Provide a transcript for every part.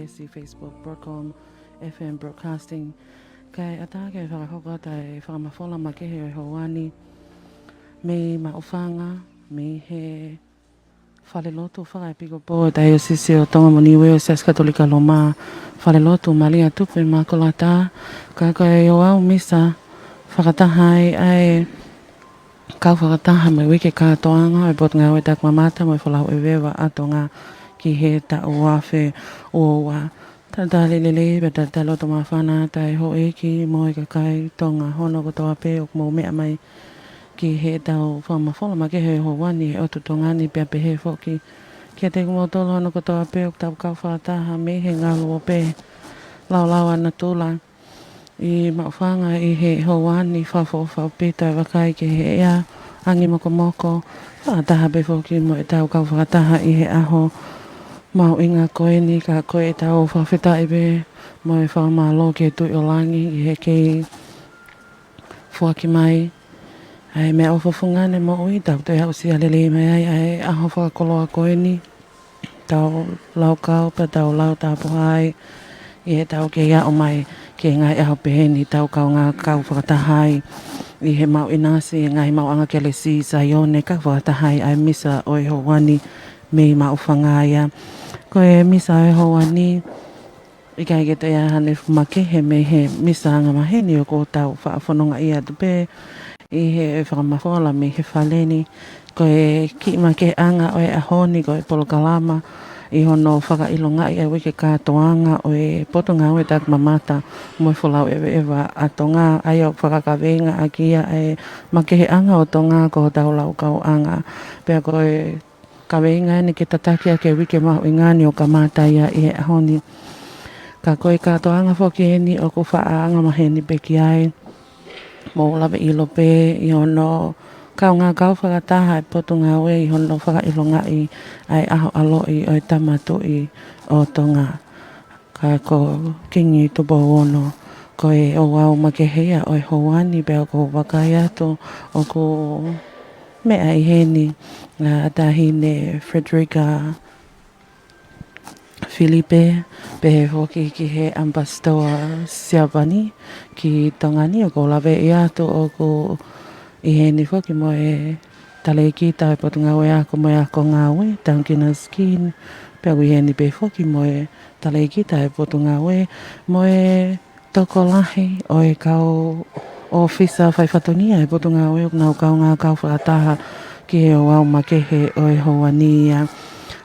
KSC Facebook Broadcom FM Broadcasting kai ata ke whakahoko tai whakamawhola ma ke he hoani me maofanga me he whalelotu whakaipiko po tai o sisi o tonga moniwe o Sas Katolika Loma whalelotu malia tupu ma kolata ka kai o au misa whakatahai ai kau whakataha mai wike katoanga e bot ngā we tak mamata mai whalau e wewa ato ngā ki he ta uafe o wa ta dalelele be ta loto mawhana tai ho e ki moi ka kai tonga hono ko toa pe o mo mea mai ki he tau whamawhola ma ke he ho wani o tu tongani pe pe he foki ki te kumotolo hono ko toa pe o tau kau whakataha me he ngā lua pe lau ana tula I mawhanga I he hoani whafo pita wakai ke he ea angi moko whakataha pe whoki mo e tau kau whakataha I he aho mau inga koe ni ka koe e tau whawhita I be mo e whamalo ke tui o langi I he kei fuaki mai ai mea o whafungane mo ui tau te hau si alele mai ai aho whakakoloa koe ni tau lau kau pa tau lau tapuhai I he tau ke ia o mai ke ngai aho peheni tau kau ngā kau whakatahai I he mau inasi ngai mau anga kele si sayone ka whakatahai ai misa o e hoani me mau whangaia ko e misa o e hoani I kai ke te ahane make he me he misa anga maheni o ko tau whaafononga ia tupe I he whakamawhola me he whaleni ko e ki ma ke anga o e ahoni ko e polokalama I hono whakailonga I wike katoanga o e poto ngā ue tak mamata mo wholau ewa ato ngā ai o whakakawenga a kia e makehe anga o tonga ko tau lau kau anga pia ko e kawenga ni ke tatakia ke wike mahu ingani o kamata ia I he ahoni ka koe katoanga whoki ni o ko whaanga maheni peki ai mo lawe ilo pe I hono kau ngā kau whakataha e poto ngā ue I hono whakailonga I ai aho alo I o tamatu I o tonga ka ko kingi tupo ono ko e o wau makehea o e hoani pe o ko wakai ato o ko mea I heni ngā atahine Frederica Filipe pe he hoki ki he ambassador Siavani ki tongani o ko lawe I ato o ko I he ni whoki mo e tale ki tau poto ngā ue ako mo e ako ngā ue tankina skin pia kui he ni pe whoki mo e tale ki tau poto ngā ue mo e toko lahi o e kau ofisa whaiwhatonia e poto ngā ue o ngā kau whakataha ki he o au makehe o e hoania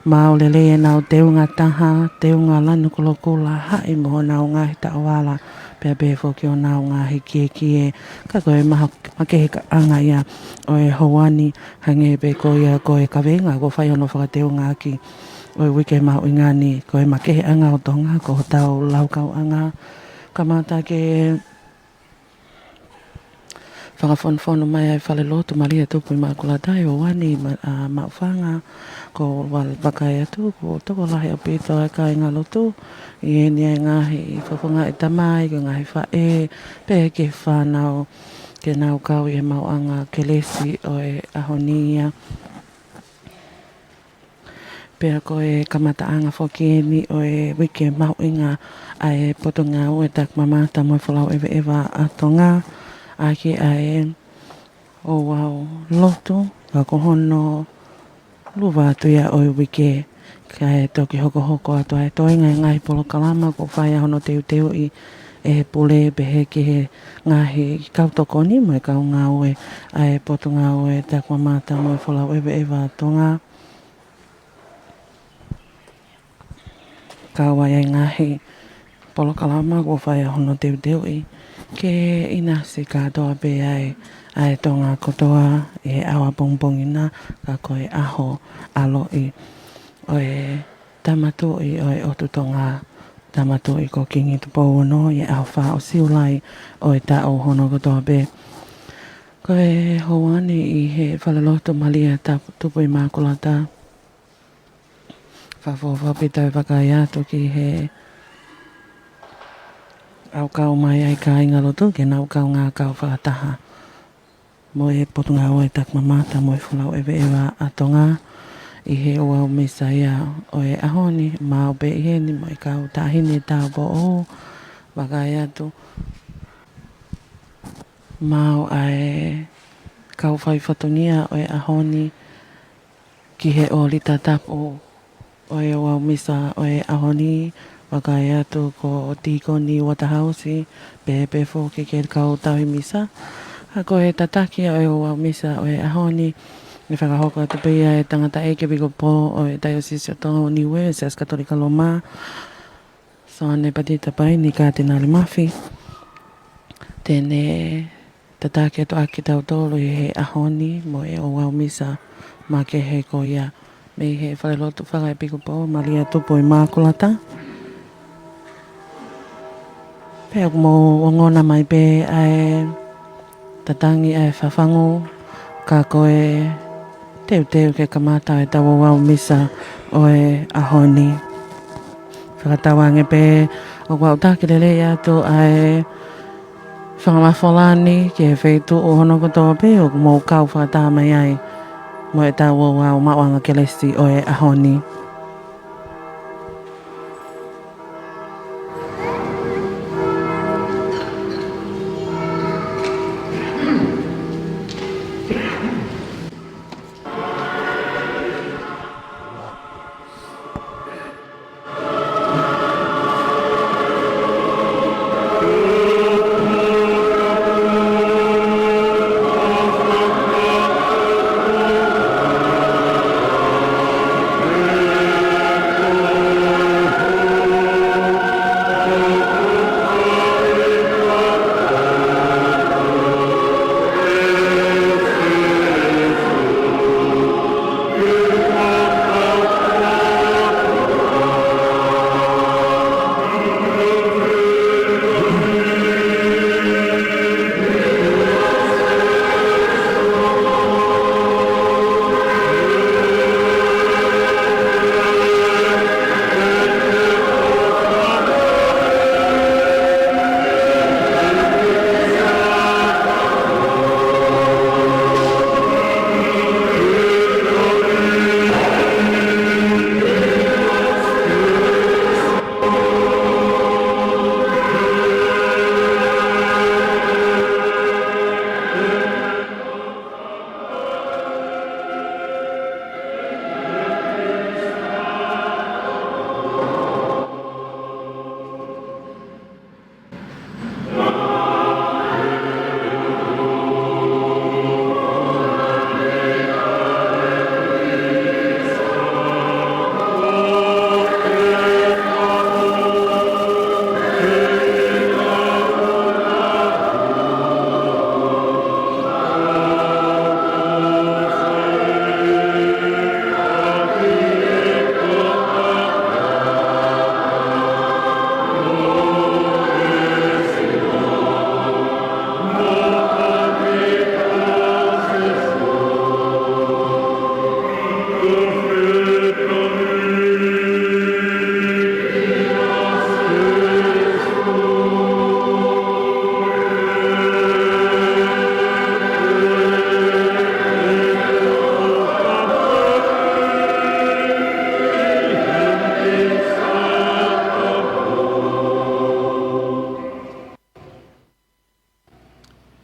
Mao lele e nau teunga taha, teunga lanu kolokula hae moho nau ngahi ta awala pia befo ki o nau ngahi kie ka koe maha makehe ka anga ia o e hawani hange be ko ia ko e kawenga ko whai ono whakateunga ki o e wike mahu ingani ko e makehe anga o tonga ko tau lau kau anga kamata ke whakafonfono mai ai whale lotu maria tupu I makulatai o wani mawhanga ko wale pakai atu ko toko lahi o pito ai kai ngā lotu I eni ai ngahi I whawhunga I tamai ko ngahi whae pe ke whanau ke nau kau I mau anga ke lesi o e ahonia pea ko e kamata anga whokieni o e wike mau inga ai poto ngā ue tak mamata mo whalau ewa atonga Aki ai o wau lotu ka kohono luwa atu ia o wike ka e toki hoko atu ai toi ngai polo kalama ko whai hono teu I e pule behe ki he ngahi kautoko ni mo e kau ngā ue ai poto ngā ue tak mamata mo e whalau ewa tonga ka wai ai ngahi polo kalama ko whai hono teu I ke inasi ka toa pe ai tonga kotoa e awa bongbongina ka koe aho alo I o e tamatu I o e otu tonga tamatu I ko kingi tupo ono e aho wha o siulai o e tau hono kotoa pe ko e hoani I he whalaloto malia tupo I makulata whawhawha pita wakai atu ki he au kau mai ai ka inga lotu ke nau kau ngā kau whakataha mo e potunga o e tak mamata mo e whulau ewa atonga I he o au misa ia o e ahoni ma o be i heni mo i kau tahini tau po o wakai atu mau ai kau whai whatongia o e ahoni ki he o li tatapo o e o au misa o e ahoni wakai atu ko o tiko ni Watahausi pepe fo ke kau tahi misa ha ko he tataki o e o au misa o e ahoni ni whakahoko atu pia e tangata e ke biko po o e Diocese o Tonga o Niue e Seas Katolika Loma so ane patita pai ni ka tinali mafi tene tataki atu aki tau tolo i he ahoni mo e o au misa ma ke he ko ia me he whalelotu whaka e piko po maria tupo i mākulata pe aku mo wangona mai pe ai tatangi ai whawhango ka koe teu ke kamata e tawa wau misa o e ahoni. Whakatawange pe o wau tākirele atu ai whangamawholani ke whaitu o hono kotoa pe o mō kau whakatamai ai mo e tawa wau mawanga kelesi o e ahoni.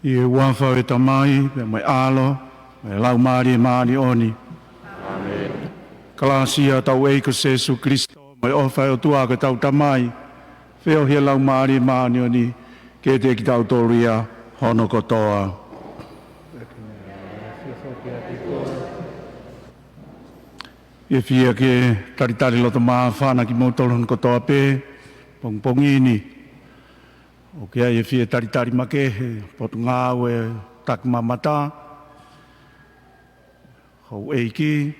I e wawha e tamai, me mai alo, me lau maari oni. Amen. Kalasia tau eiko Jesu Kristo, mai ofa o tuaka tau tamai, wheo hia lau maari oni, ke te ki tau toria, hono kotoa. E fia ke taritari loto maa whana ki motolon kotoa pe, pongpongini. O ke ai e fia taritari makehe, potu ngāu e tak mamata, hau eiki,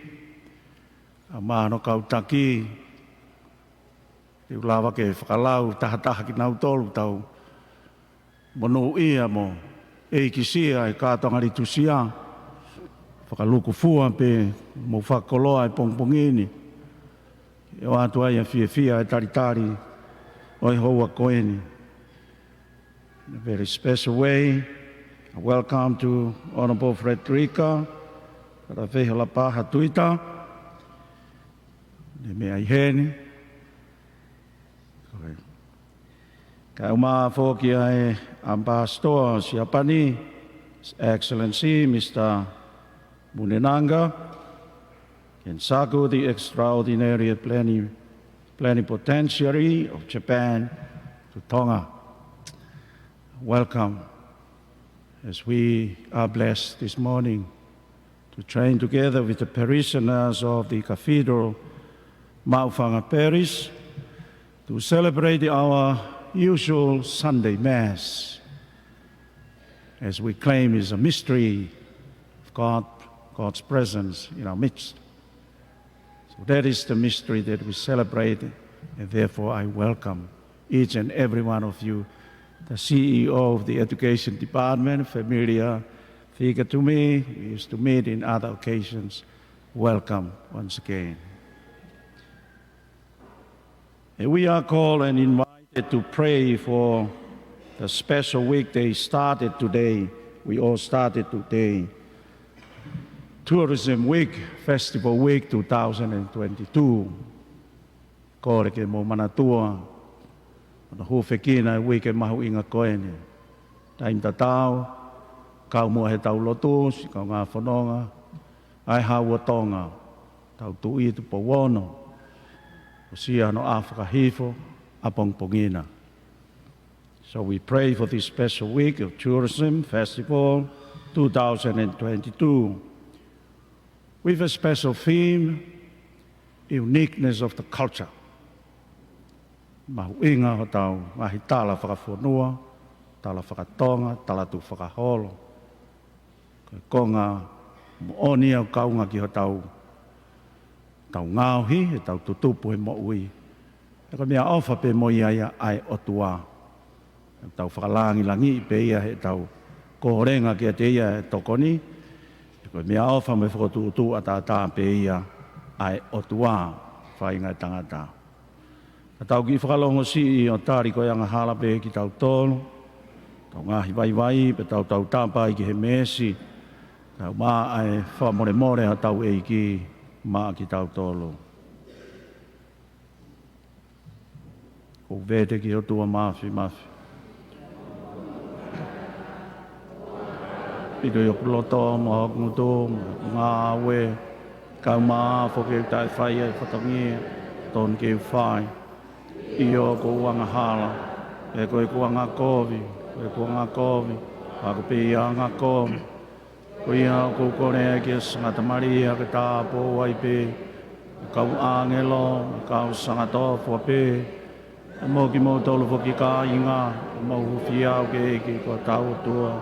a māno kau taki, te ulawa ke whakalau, taha ki nau tolu tau, mono ia mo, eiki sia e kātonga ritu sia, whakaluku fua pe, mo whakoloa e pongpongini, e o atu ai a fia e taritari, oi hoa koeni. In a very special way, welcome to Honorable Frederica, Ravehola Paha Tuita, me ai hene. Ka uma foki ai Ambassador Siapani, His Excellency Mr. Munenanga, Kensaku, the extraordinary plenipotentiary of Japan to Tonga. Welcome, as we are blessed this morning to train together with the parishioners of the Cathedral Maufanga Parish to celebrate our usual Sunday Mass, as we claim is a mystery of God's presence in our midst. So that is the mystery that we celebrate, and therefore I welcome each and every one of you. The CEO of the Education Department, familiar figure to me, we used to meet in other occasions. Welcome once again. And we are called and invited to pray for the special week they started today. We all started today. Tourism Week, Festival Week 2022. Ko re ke mo manatua. Ana hofekina week e mahu inga koene. Taim tatau, kau mua he tau lotus, kau ngā whanonga, ai hawa tonga, tau tui tu pawono, o sia no Afrika hifo, apong pongina. So we pray for this special week of Tourism Festival 2022 with a special theme, uniqueness of the culture. Mahu inga ho tau, mahi tala whakawhanua, tala whakatonga, tala tu whakaholo. Ko ngā mooni au kaunga ki ho tau, tau ngāuhi, e tau tutupu he mo ui. E ko mea ofa pe mo ia ai otua. E tau whakalangi langi pe ia he tau kohorenga ki a te ia e tokoni. E ko mea ofa me whakotutu a tā pe ia ai otua, whainga tangata. Ka tau ki whakalongo si o tāri ko ianga hala pe ki tau tōlu. Tau ngahi vai pe tau tāpai ki he mesi. Tau maa ai whamore ha tau e ki maa ki tau tōlu. Ko vete ki o tua mafi. Pido yo puloto, mo nguto, ngā we, kau maa whoke tai whai e whatangia, ton ke whai. Iyo ko uanga hala, e koe ko ngā kovi, ako pe ia ngā kovi. Ko ia ko kore ki Sangata Maria ke tā pō wai pe, kau angelo, kau sangatofua pe, mo ki mo tolu whoki ka inga, mo huwhi au ke eki ko tau tua.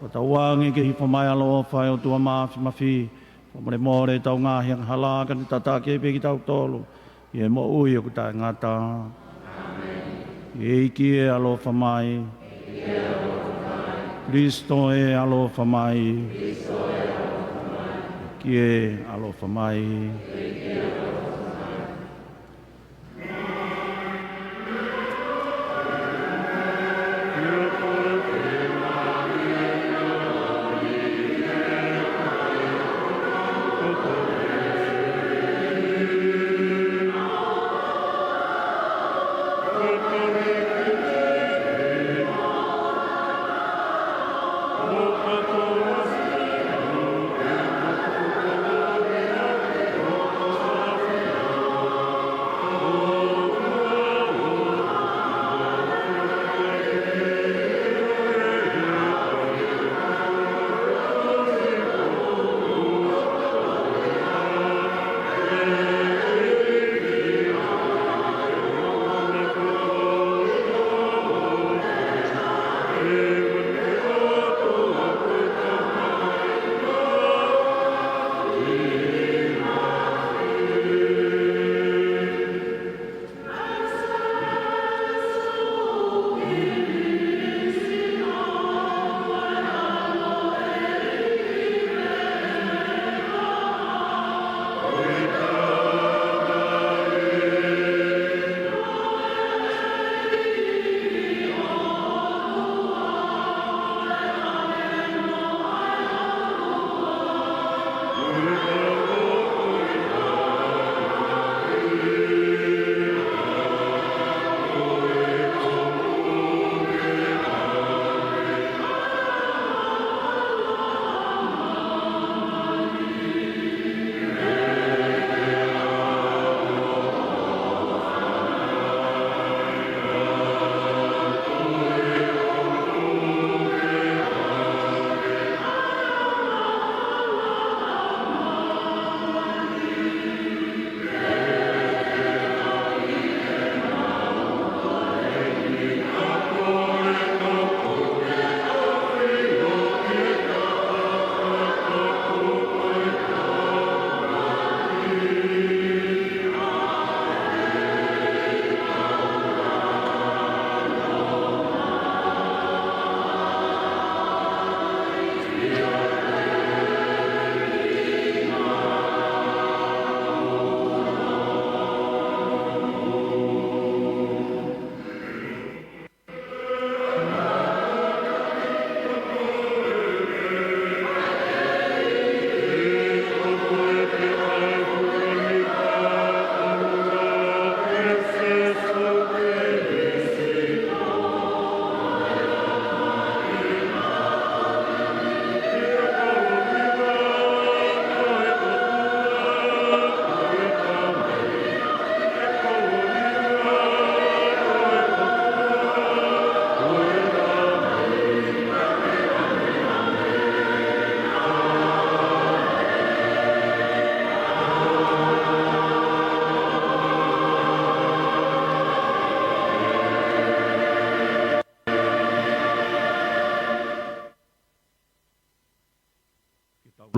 Ko tau wangi ke hipo mai alo whai o tua mafi, more tau ngahi ang halaka ni tata ke pe ki tau tolu. Ie mo ui o kutai ngata. Ie iki e alo whamai. Kristo e alo whamai. Ki e alo whamai.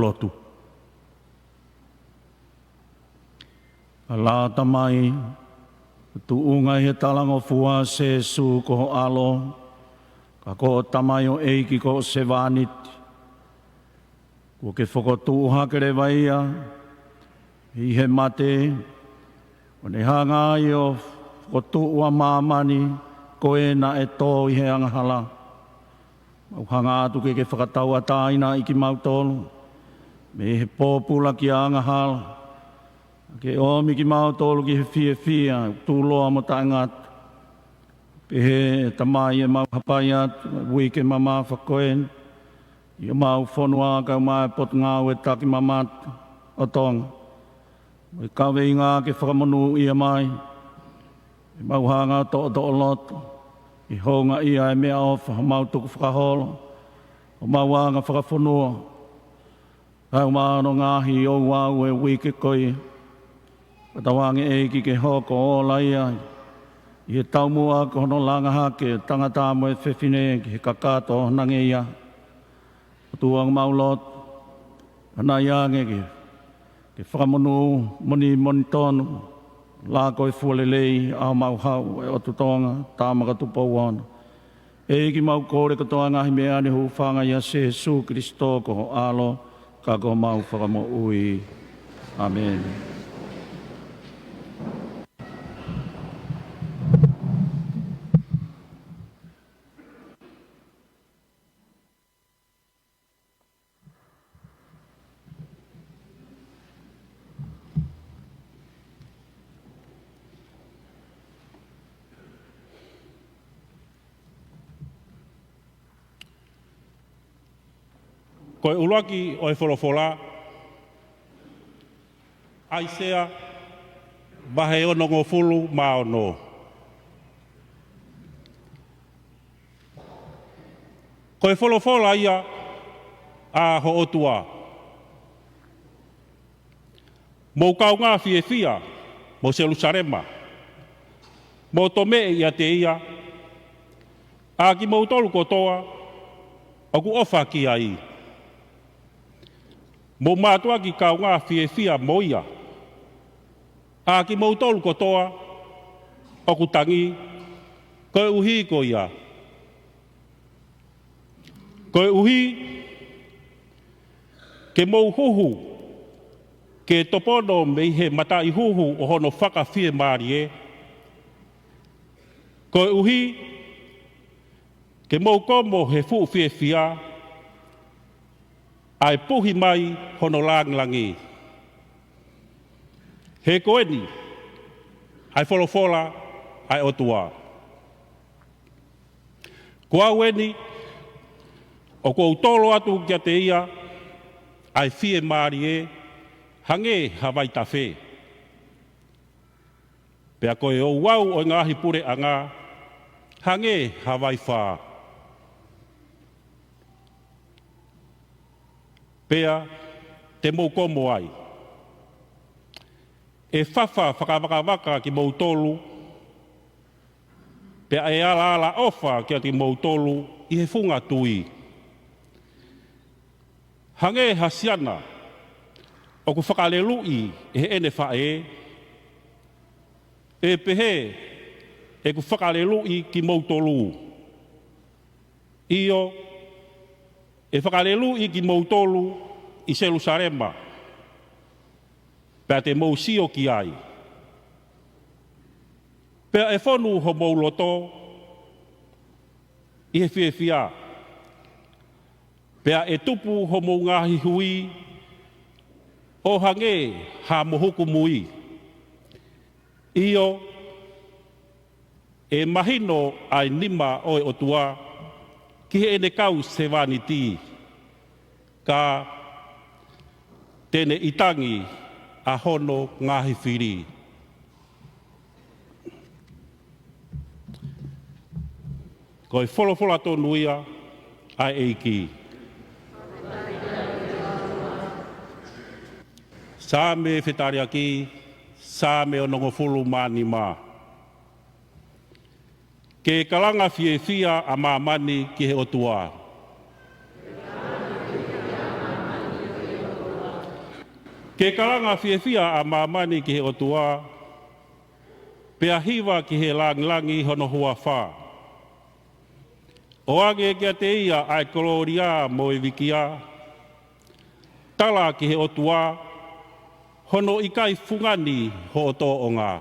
plotu. La tamai tu unga he talango fua se su ko alo ka ko tamai o eiki ko se vanit ko ke whakotu hakere vaia i he mate o ne hanga i o whakotu ua mamani ko e na e tō i he angahala mau hanga atu ke whakatau ataina i ki mautolu me he pōpula ki angahala ke omi ki mautolu ki he fia tūloa mo taingat pehe tamai e mau hapai atu wike mama whakoen i o mau whanua kau mai pot ngau e taki mamat o tonga i kawe i ngā ke whakamonu i a mai i mau hanga to loto i honga i a e mea ofa mau tuku whakaholo o mau anga whakawhanua kau maano ngahi o wau e wike koi Patawangi eiki ke hoko o laia. I he taumua ko hono langa hake tangata mo e whewhine ki he kakato nange ia. O tuang maulot. Ana iange ke whakamonu moni tonu. La koe fualelei au mau hau e o tutonga tāmaka tupauana. Eiki mau kore katoa ngahi mea ni hu whanga ia se Jesu Christo ko ho alo ka ko mau whakamo ui. Amen. Koe uluaki o e wholofola, aisea, bahe ono ngō fulu mao no. Koe wholofola ia a ho otua. Mou kau ngā fia, mo Jerusalema, mo tome ia te ia, a ki mou tolu kotoa, oku ofa ki ai. Mo mātua ki kau ngā fia moia. A ki mou tolu kotoa, oku tangi, koe uhi ko ia. Koe uhi, ke mou huhu, ke topono me he mata i huhu o hono whaka fie maari e. Koe uhi, ke mou komo he fu fia, ai puhi mai hono langlangi. He koeni, ai wholofola, ai otua. Kua weni, o kou tolo atu kia te ia, ai fie maari e, hange hawai ta whē. Pea koe o wau o ngāhi pure anga, hange hawai whā. Pea, te mou komo ai. E whawha whakawakawaka ki mou tolu, pea e ala ofa kia ti mou tolu i he whunga tui. Hange hasiana, o ku whakalelui e he ene whae, e pehe e ku whakalelui ki mou tolu. Io, e whakalelui ki mou tolu i Jerusalema. Pea te mou sio ki ai. Pea e whonu ho mou loto i he whiewhia. Pea e tupu ho mou ngahi hui o hange ha mohuku mui. Io e mahino ai nima oe otua ki he ene kau se vaniti, ka tene itangi a hono ngahi whiri. Koe wholofola tonu ia, ai eiki. Sā me whetari aki, sā me onongo fulu mani mā. Ke kalanga whiewhia a mamani ki he otua. Ke kalanga whiawhia a mamani ki he otua, pea hiwa ki he langi hono hua wha. O age kia te ia ai koloria mo e wikia, tala ki he otua, hono i kai fungani ho o tō o ngā.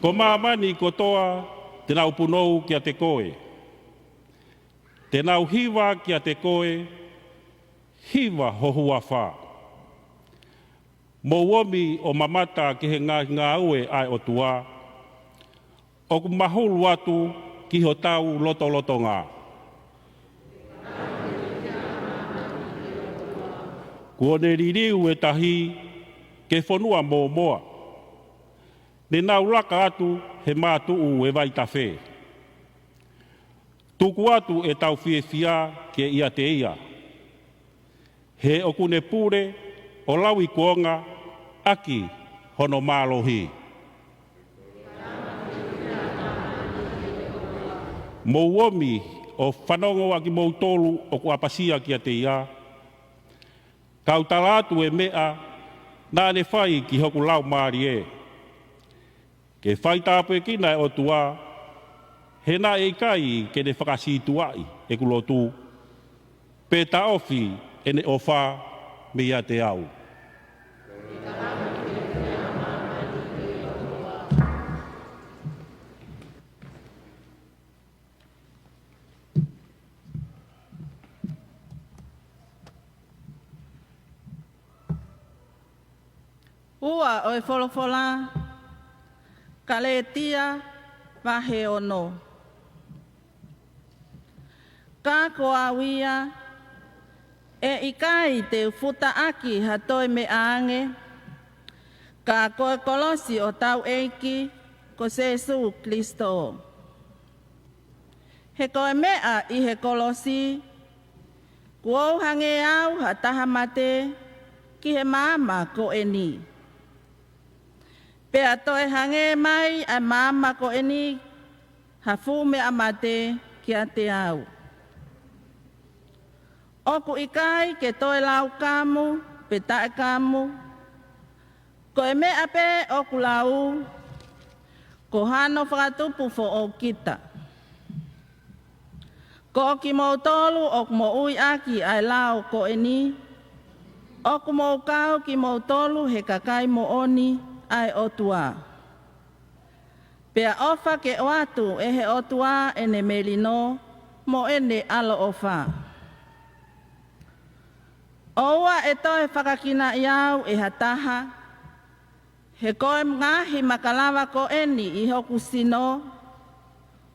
Ko mamani ko toa, te nau punou kia te koe. Te nau hiwa kia te koe, hiwa ho hua wha. Mo womi o mamata ki he ngā ue ai o tua, o ku mahulu atu ki ho tau loto ngā. Kua ne ririu e tahi ke whanua mō moa. Ne nau laka atu he mātuu e vai tawhe. Tuku atu e tau whiewhia ke ia te ia. He oku ne pure o lawi kuonga aki hono mālohi. Mō womi o whanongo aki mō tolu o ku apasia kia te ia. Kau talatu e mea nā ne whai ki hoku lau maari e. Ke whai tāpu e kina e o tua, he nā e kai ke ne whakasituai e kulotu. Pē ta ofi e ne ofa me ia te au. Ua o e wholofola, ka le tia wahe ono. Ka koa wia, e ikai te ufuta aki hatoi me aange, ka koe kolosi o tau eiki ko Jesu Kristo. He koe mea i he kolosi, kuou hange au ha taha mate ki he mama ko eni. Pea toe hange mai a mama ko eni ha fume amate ki a te au. Oku ikai ke toe lau kamu, pe tae kamu. Ko e mea pe oku lau, ko hano whakatupu fo o kita. Ko ki mo tolu oku mo ui aki ai lau ko eni. Oku mo kau ki mo tolu he kakai mo oni. Ai otua. Pea ofa ke oatu e he otua e ne melino mo e ne alo ofa. Oua e toe whakakina iau e hataha. He koe ngahi makalawa ko eni i hoku sino.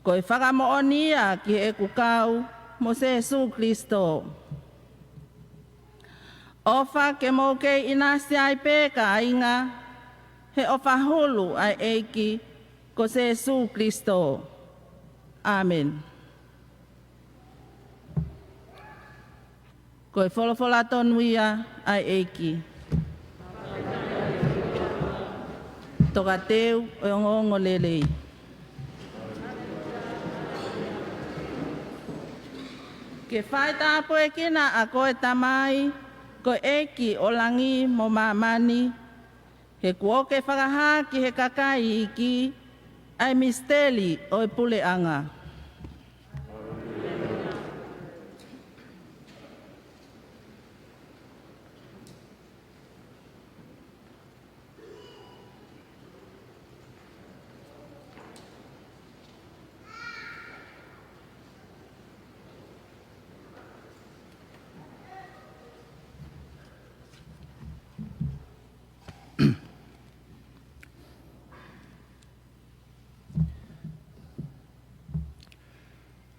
Koe whakamo onia ki he kukau mo Jesu Kristo. Ofa ke mo kei inasi ai pe ka inga. He ofa hulu ai eiki ko Jesu Kristo. Amen. Koe wholofola tonuia ai eiki. Toka teu o ngongo lelei. Ke whai tāpo e kina a koe tamai, koe eiki o langi mo mamani, he kuoke whakaha ki he kakai iki, ai misteli o e pule anga.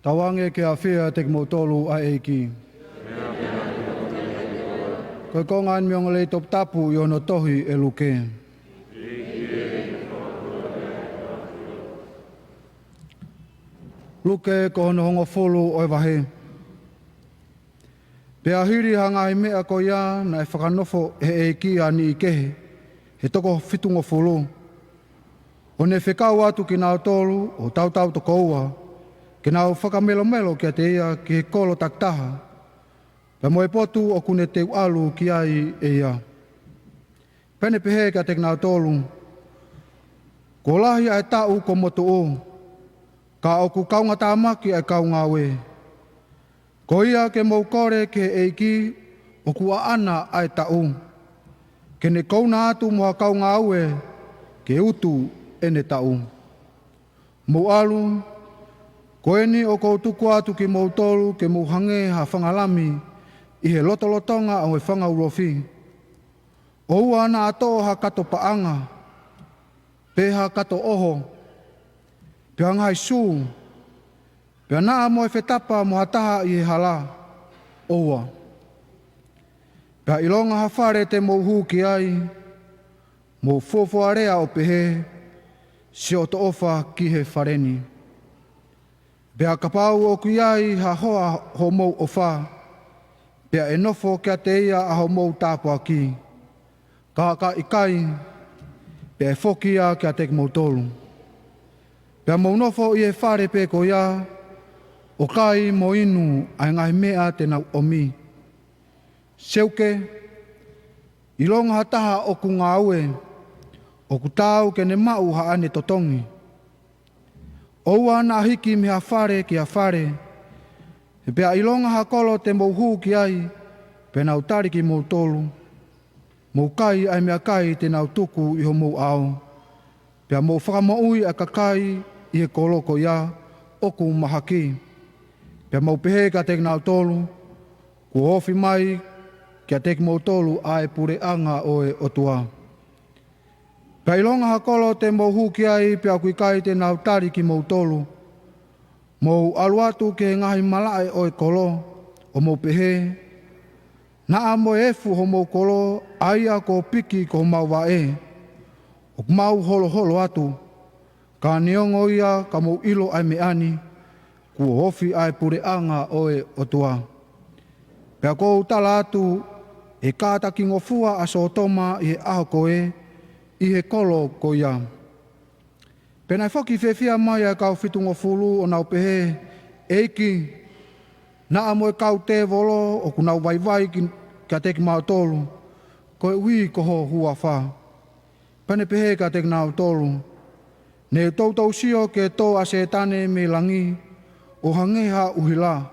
Tawange ke a whia te mo tolu a eiki. Koe kongan miong le top tapu i ono tohi e luke. Luke ko hono hongo fulu o e wahe. Pea hiri hanga i mea ko ia na e whakanofo he eiki ani i kehe. He toko fitungo fulu. O ne whekau atu ki nao tolu o tautau to koua. Ke nau whakamelo-melo kia te ia ki he kolo taktaha, Pea moe potu o kune te alu ki ai e ia. Pene pehe ka te ngā tolu. Ko lahi ai tau ko motu o. Ka oku kaunga tā maki ai kaunga we. Ko ia ke mou kore ke eiki o kua ana ai tau. Ke ne kauna atu moha kaunga aue ke utu ene tau. Mou alu, ko eni o kou tuku atu ki mou tolu ke mou hange ha whangalami i he lotolotonga au e whanga urofi. O ua ana ato ha kato paanga, peha kato oho, pea ngai su, pea naa mo e whetapa mo hataha i he hala, oua. Pea ilonga ha whare te mou hu ki ai, mou fuafuarea o pehe, si o to ofa ki he whareni. Pea kapau o ki ai ha hoa ho mou o wha, pea e nofo kia te ia a ho mou tāpua ki. Ka ikai, pea e whokia kia te mou tolu. Pea mou nofo i e whare pe ko ia, o kai mo inu ai ngai mea te nau omi. Seuke, ilonga hataha o ku ngā ue, o ku tāu ke ne mau ha ane totongi. Oua na hiki me ha whare ki ha whare, e pea ilonga ha kolo te mou hu ki ai, pe nau tariki mou tolu. Mou kai ai mea kai te nau tuku i ho mou ao. Pea mou whakamaui a kakai i he koloko ia, oku mahaki. Pea mou pehe ka te nau tolu, ku ofi mai kia te mou tolu a e pure anga o e otua. Pea ilonga ha kolo te mou hu ki ai, pea kui kai te nau tariki mou tolu. Mou aluatu ke ngahi malae o e kolo, o mou pehe. Na a mo efu ho mou kolo, aia ko piki ko mau wae. O mau holo holo atu. Ka niongo ia ka mou ilo ai meani, ku hofi ai pure anga o e otua. Pea ko utala atu, e kātaki ngofua aso toma i he aho koe, i he kolo ko ia. Pena whaki whewhia mai a kau whitu ngofulu o nau pehe, eiki, na a moe kau te volo o ku nau waivai ka teki mau tolu, koe ui koho hua wha. Pane pehe ka teki nau tolu, ne tautou sio ke tō asetane me langi, o hangeha uhila.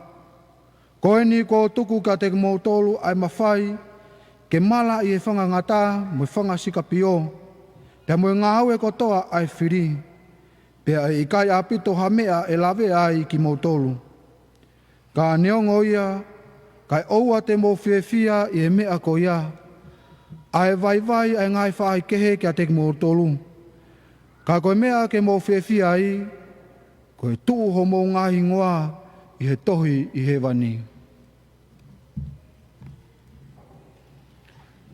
Koe ni ko tuku ka teki mau tolu ai mawhai, ke mala i e whanga ngata, mo whanga sikapio, pea mo ngā aue ko toa ai whiri, pea i kai apito ha mea e lawe ai ki mau tolu. Ka neongo ia, kai oua te mō whiewhia i e mea ko ia, ai vai ai ngai whaai kehe kia te mō tolu. Ka koe mea ke mō whiewhia ai, koe tuu ho mō ngahi ngoa i he tohi i he wani.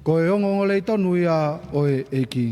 Koe ongo lei tonu ia oe eiki.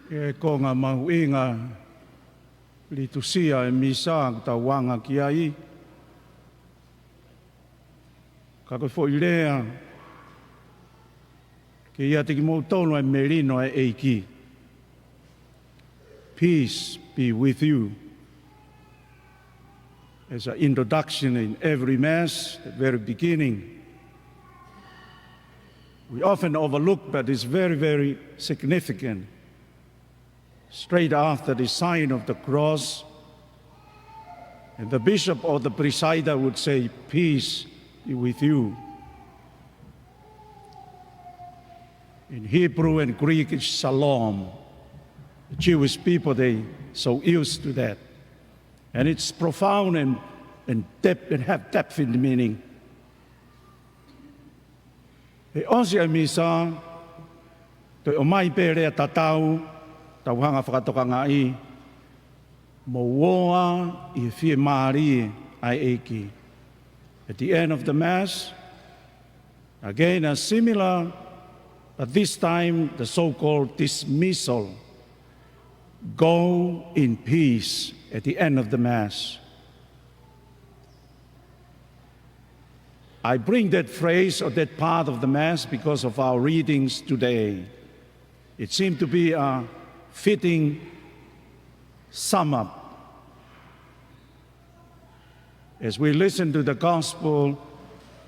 E ko ngā mahu inga li tusia e misa ta wanga ki ai. Ka koe fo i rea ke ia te ki mou tono e merino e eiki. Peace be with you. As an introduction in every Mass, at the very beginning, we often overlook, but it's very, very significant. straight after the sign of the cross. And the bishop or the presider would say, "Peace be with you." In Hebrew and Greek, it's shalom. The Jewish people, they so used to that. And it's profound and have depth in the meaning. E osi a misa, te o mai pere a tatau, tauhanga whakatokanga i, mo woa I whia maari ai eiki. At the end of the Mass, again a similar, but this time the so-called dismissal. Go in peace at the end of the Mass. I bring that phrase or that part of the Mass because of our readings today. It seemed to be a fitting sum up. As we listen to the Gospel,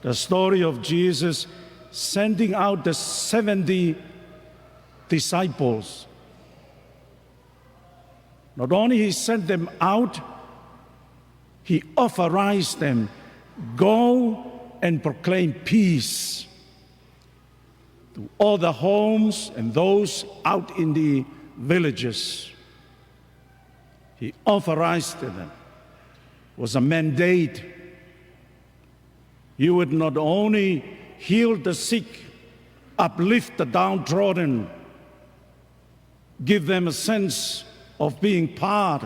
the story of Jesus sending out the 70 disciples. Not only he sent them out, he authorized them, go and proclaim peace to all the homes and those out in the villages. He authorized them. It was a mandate. You would not only heal the sick, uplift the downtrodden, give them a sense of being part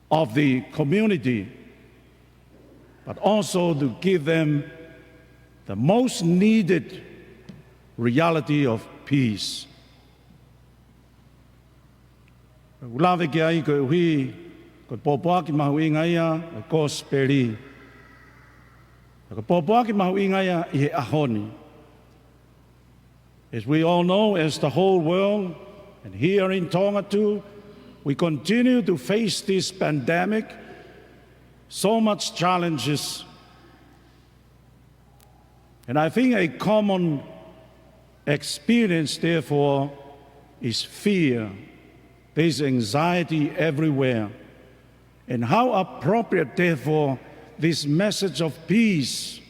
of the community, but also to give them the most needed reality of peace. Ulawe ki ai ko hui, ko popoa ki mahu inga ia, ko speri. Ko popoa ki mahu inga ia I he ahoni. As we all know, as the whole world, and here in Tonga too, we continue to face this pandemic, so much challenges. And I think a common experience, therefore, is fear. There's anxiety everywhere. And how appropriate, therefore, this message of peace.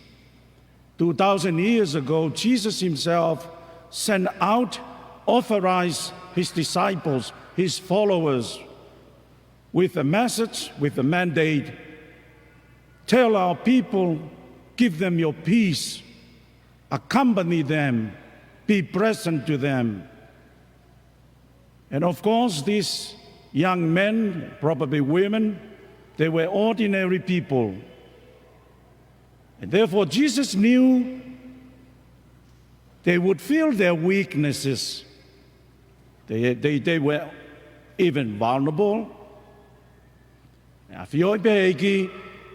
2,000 years ago, Jesus himself sent out, authorized his disciples, his followers, with a message, with a mandate. Tell our people, give them your peace, accompany them, be present to them. And of course, these young men, probably women, they were ordinary people. And therefore, Jesus knew they would feel their weaknesses. They were even vulnerable. Whioi pe eki,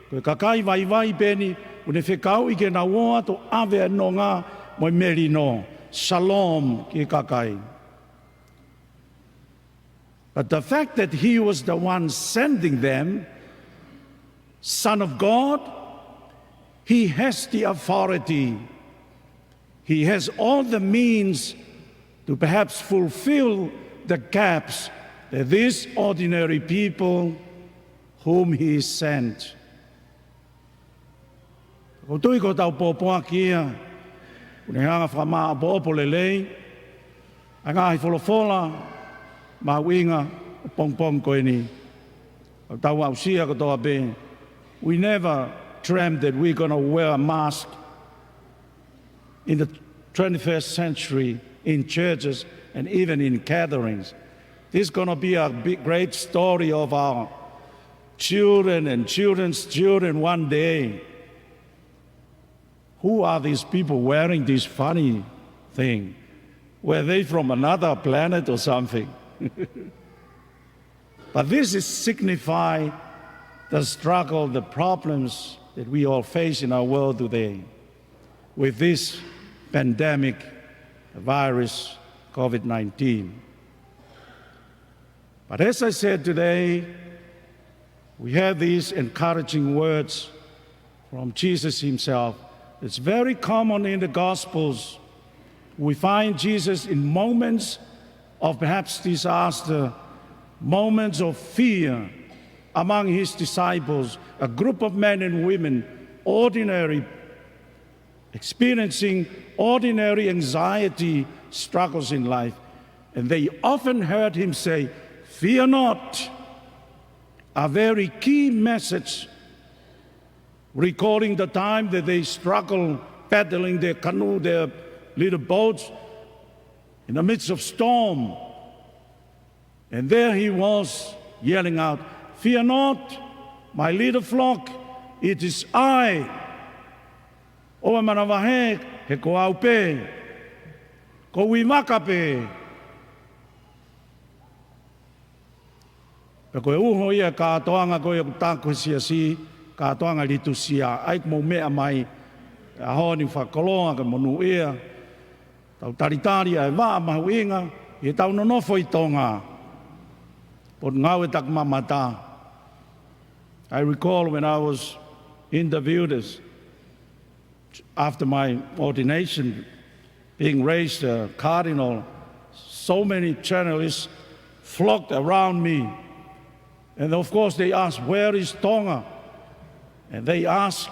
koe kakai vai peni, une whekau ike na woa to ave no ngā moi merino. Shalom ki kakai. But the fact that he was the one sending them, Son of God, he has the authority. He has all the means to perhaps fulfill the gaps that these ordinary people whom he sent. Ko tui ko tau pōpoa kia, kune hanga whamaa pōpo lelei, a ngāhi wholofola, mā winga, pong koe ni. Ko tau au sia ko toa be. We never dreamt that we're going to wear a mask in the 21st century in churches and even in gatherings. This is going to be a big, great story of our children and children's children one day. Who are these people wearing this funny thing? Were they from another planet or something? But this is signify the struggle, the problems that we all face in our world today with this pandemic virus, COVID-19. But as I said today, we have these encouraging words from Jesus himself. It's very common in the Gospels. We find Jesus in moments of perhaps disaster, moments of fear among his disciples, a group of men and women, ordinary, experiencing ordinary anxiety struggles in life. And they often heard him say, "Fear not," a very key message, recalling the time that they struggled paddling their canoe, their little boats, in the midst of storm. And there he was yelling out, "Fear not, my little flock, it is I." O manawahe, he ko au pe, ko wimaka pe. Pe koe uho ia kātoanga koe tāko siasi, kātoanga litu sia, aik mō mea mai, a honi whakoloa ka monu ia, tau taritari ai waa mahu inga, i tau nonofo I tonga, pot ngau e tak mamata. I recall when I was interviewed after my ordination, being raised a cardinal, so many journalists flocked around me. And of course they asked, "Where is Tonga?" And they asked,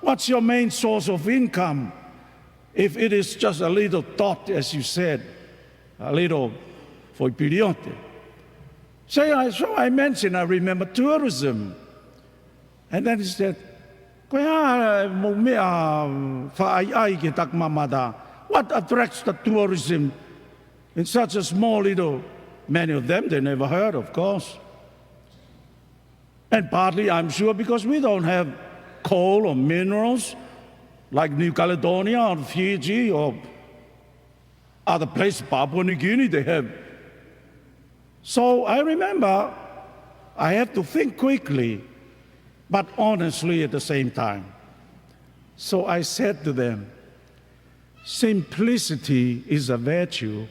"What's your main source of income?" If it is just a little dot, as you said, a little for piriote. So I mentioned, I remember tourism. And then he said, what attracts the tourism in such a small little, many of them they never heard, of course. And partly, I'm sure, because we don't have coal or minerals like New Caledonia or Fiji or other places, Papua New Guinea, they have. So I remember I had to think quickly, but honestly at the same time. So I said to them, simplicity is a virtue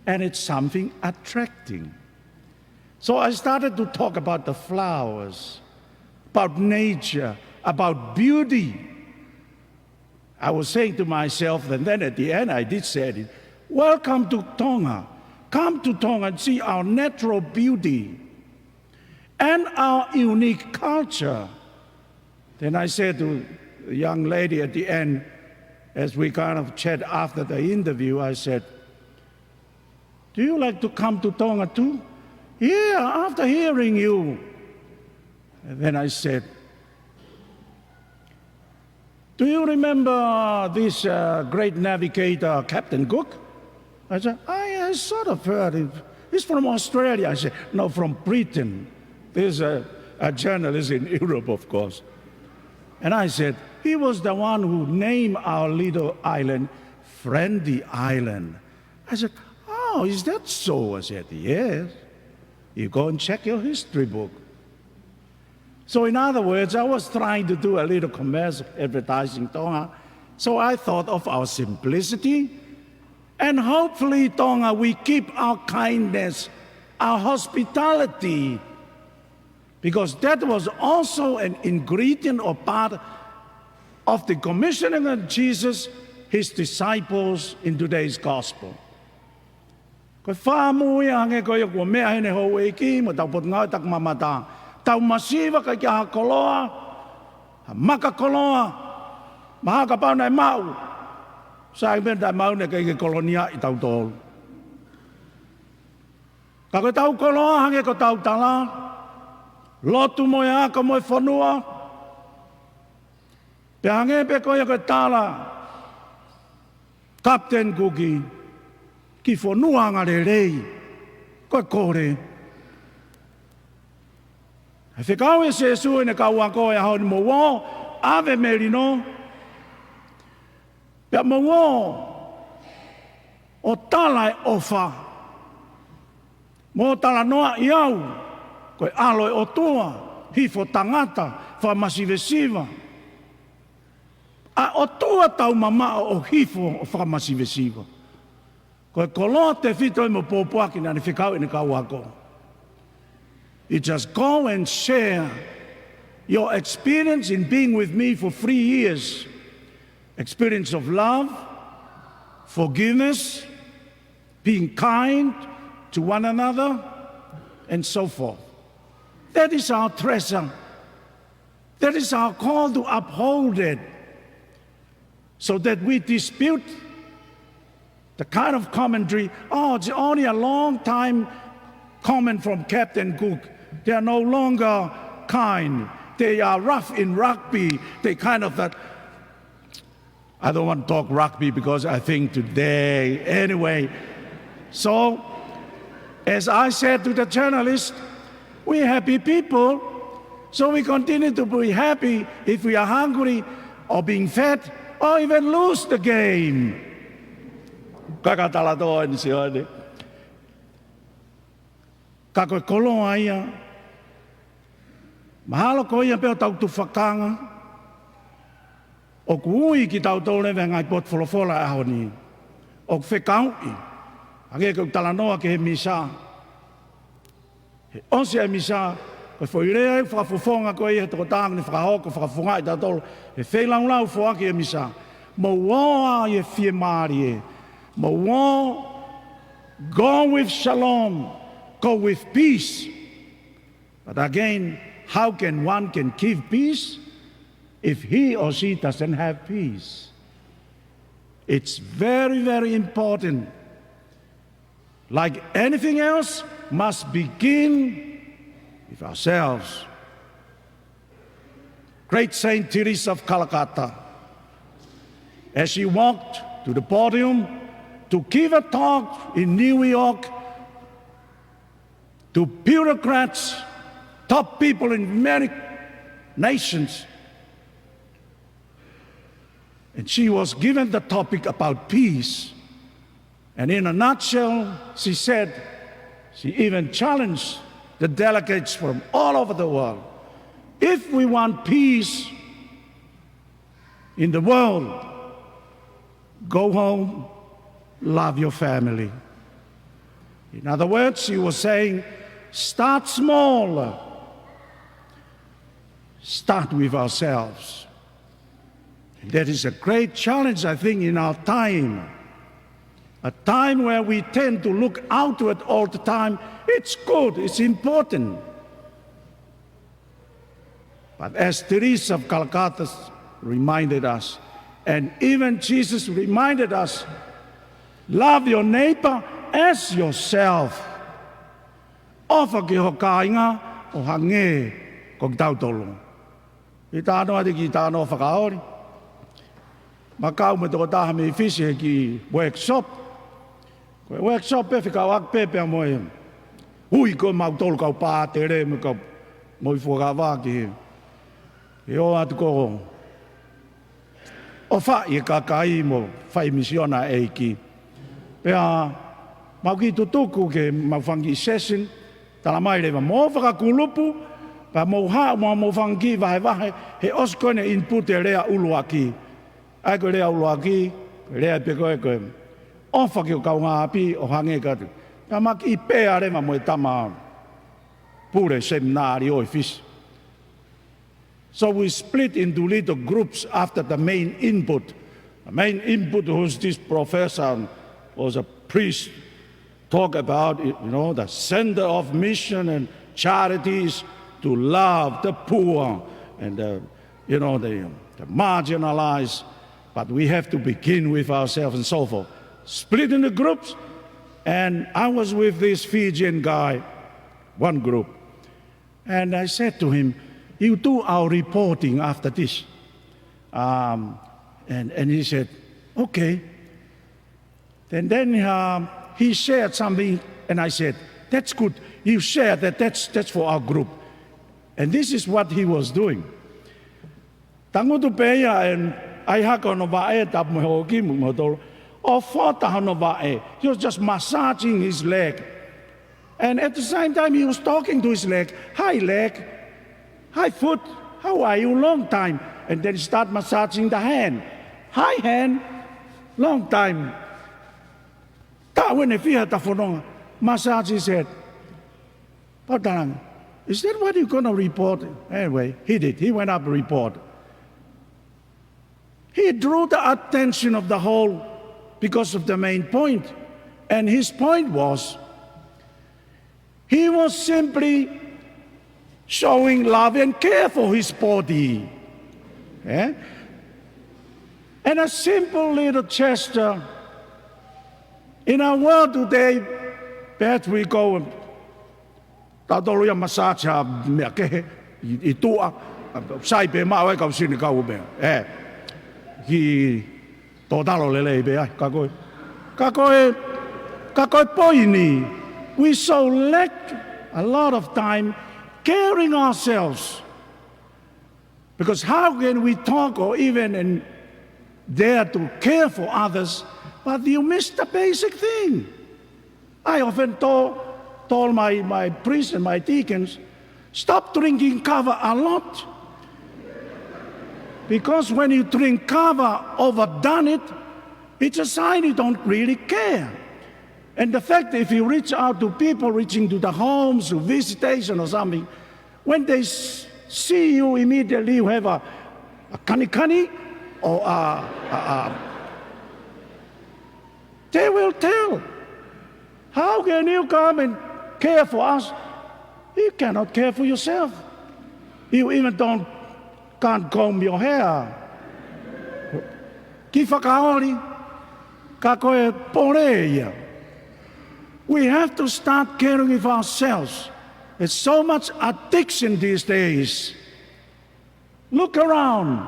and it's something attracting. So I started to talk about the flowers, about nature, about beauty. I was saying to myself, and then at the end I did say it, welcome to Tonga. Come to Tonga and see our natural beauty and our unique culture. Then I said to the young lady at the end, as we kind of chat after the interview, I said, "Do you like to come to Tonga too?" "Yeah, after hearing you." And then I said, "Do you remember this great navigator, Captain Cook?" I said, I sort of heard it. He's from Australia. I said, "No, from Britain." There's a journalist in Europe, of course. And I said, "He was the one who named our little island Friendly Island." I said, "Oh, is that so?" I said, "Yes. You go and check your history book." So in other words, I was trying to do a little commercial advertising Tonga. So I thought of our simplicity, and hopefully Tonga, we keep our kindness, our hospitality, because that was also an ingredient or part of the commissioning of Jesus, his disciples in today's gospel. Ko whāmui ange ko ko mea hene hou e ki, mo tau pot ngau tak mamata. Tau masiwa ka kia ha koloa, ha maka koloa, maha ka pau nei mau. Sa i mena mau ne ke kolonia I tau tolu. Ka ko tau koloa hange ko tau tala, lotu mo ia ka mo whanua, pe hange pe ko ia ko tala, Captain Cookie, ki whanua ngare rei, koe kore. E whekau e se sui ne kaua koe a hauni mo wā, ave merino, pia mo wā, o tala e ofa, mo tala noa I au, koe aloe o tua, hifo tangata, whamasiwesiwa. A o tua tau mama o hifo o whamasiwesiwa. Koe koloa te whito I mo pōpuaki nani whikau ina kaua ko. You just go and share your experience in being with me for 3 years. Experience of love, forgiveness, being kind, to one another, and so forth. That is our treasure. That is our call to uphold it, so that we dispute the kind of commentary, oh, it's only a long time comment from Captain Cook. They are no longer kind. They are rough in rugby. They kind of that. I don't want to talk rugby because I think today, anyway. So, as I said to the journalist, we're happy people, so we continue to be happy if we are hungry or being fed or even lose the game. Kakataladoan siya ni. Kakoy kolong aya. Mahalo ko ia peo tau tu whakanga. O kui ki tau tole vengai pot wholofola aho ni. O whekaui. Ake kau talanoa ke he misa. He onse e misa. Koe whoirea e whakafofonga koe he toko tāng ni whakahoko whakafonga i tau tolo. He whelang lau whoake e misa. Mo woa e fie maari e. Mo woa go with shalom. Go with peace. But again, how can one can give peace if he or she doesn't have peace? It's very, very important. Like anything else, must begin with ourselves. Great Saint Teresa of Calcutta, as she walked to the podium to give a talk in New York to bureaucrats, top people in many nations. And she was given the topic about peace. And in a nutshell, she said, she even challenged the delegates from all over the world. If we want peace in the world, go home, love your family. In other words, she was saying, start small. Start with ourselves. That is a great challenge, I think, in our time. A time where we tend to look outward all the time. It's good, it's important. But as Teresa of Calcutta reminded us, and even Jesus reminded us, love your neighbor as yourself. Ofa ki ho kāinga o hange kong tautolo. I tāno ati ki tāno whakaori. Makau me toko taha me whisi ki workshop. Koe workshop pe whikau ak pepe a moe. Hui ko mau tolu kau pā te re me kau moi whakawā ki he. E o atu ko o whai e kakai mo whai misiona e ki. Pea mau ki tutuku ke mau whangi session. Tala mai rewa mō whakakulupu, pa mō haa mō whangi vahe he osko ne input e rea uluaki. Ai ko rea uluaki, rea peko e koe. O whaki o kaunga api o hange katu. Ka maki I pēa rewa mo e tama pure seminari o e fish. So we split into little groups after the main input. The main input was this professor, was a priest, talk about, the center of mission and charities to love the poor and the marginalized. But we have to begin with ourselves and so forth. Split into groups, and I was with this Fijian guy, one group. And I said to him, you do our reporting after this. And he said, okay. And then he shared something, and I said, that's good. You share that, that's for our group. And this is what he was doing. Tangutu peia and ai haka no vae tap mo hoki mo tolo. O fota no vae. He was just massaging his leg. And at the same time he was talking to his leg. Hi leg. Hi foot. How are you? Long time. And then start massaging the hand. Hi hand. Long time. When massage his head. Is that what you're going to report? Anyway, he did. He went up to report. He drew the attention of the whole because of the main point. And his point was, He was simply showing love and care for his body. Yeah? And a simple little gesture. In our world today, perhaps we go and tatolo ya massage me ke I tua sai pe ma wa ka sin ka u be ki to da lo le be ai ka ko poini. We so lack a lot of time caring ourselves, because how can we talk or even dare to care for others, but you miss the basic thing? I often told my priests and my deacons, stop drinking kava a lot. Because when you drink kava, overdone it, it's a sign you don't really care. And the fact that if you reach out to people, reaching to the homes, to visitation or something, when they see you immediately, you have a kani or they will tell. How can you come and care for us? You cannot care for yourself. You even can't comb your hair. Ki whakaori, ka koe poreia. We have to start caring for ourselves. There's so much addiction these days. Look around.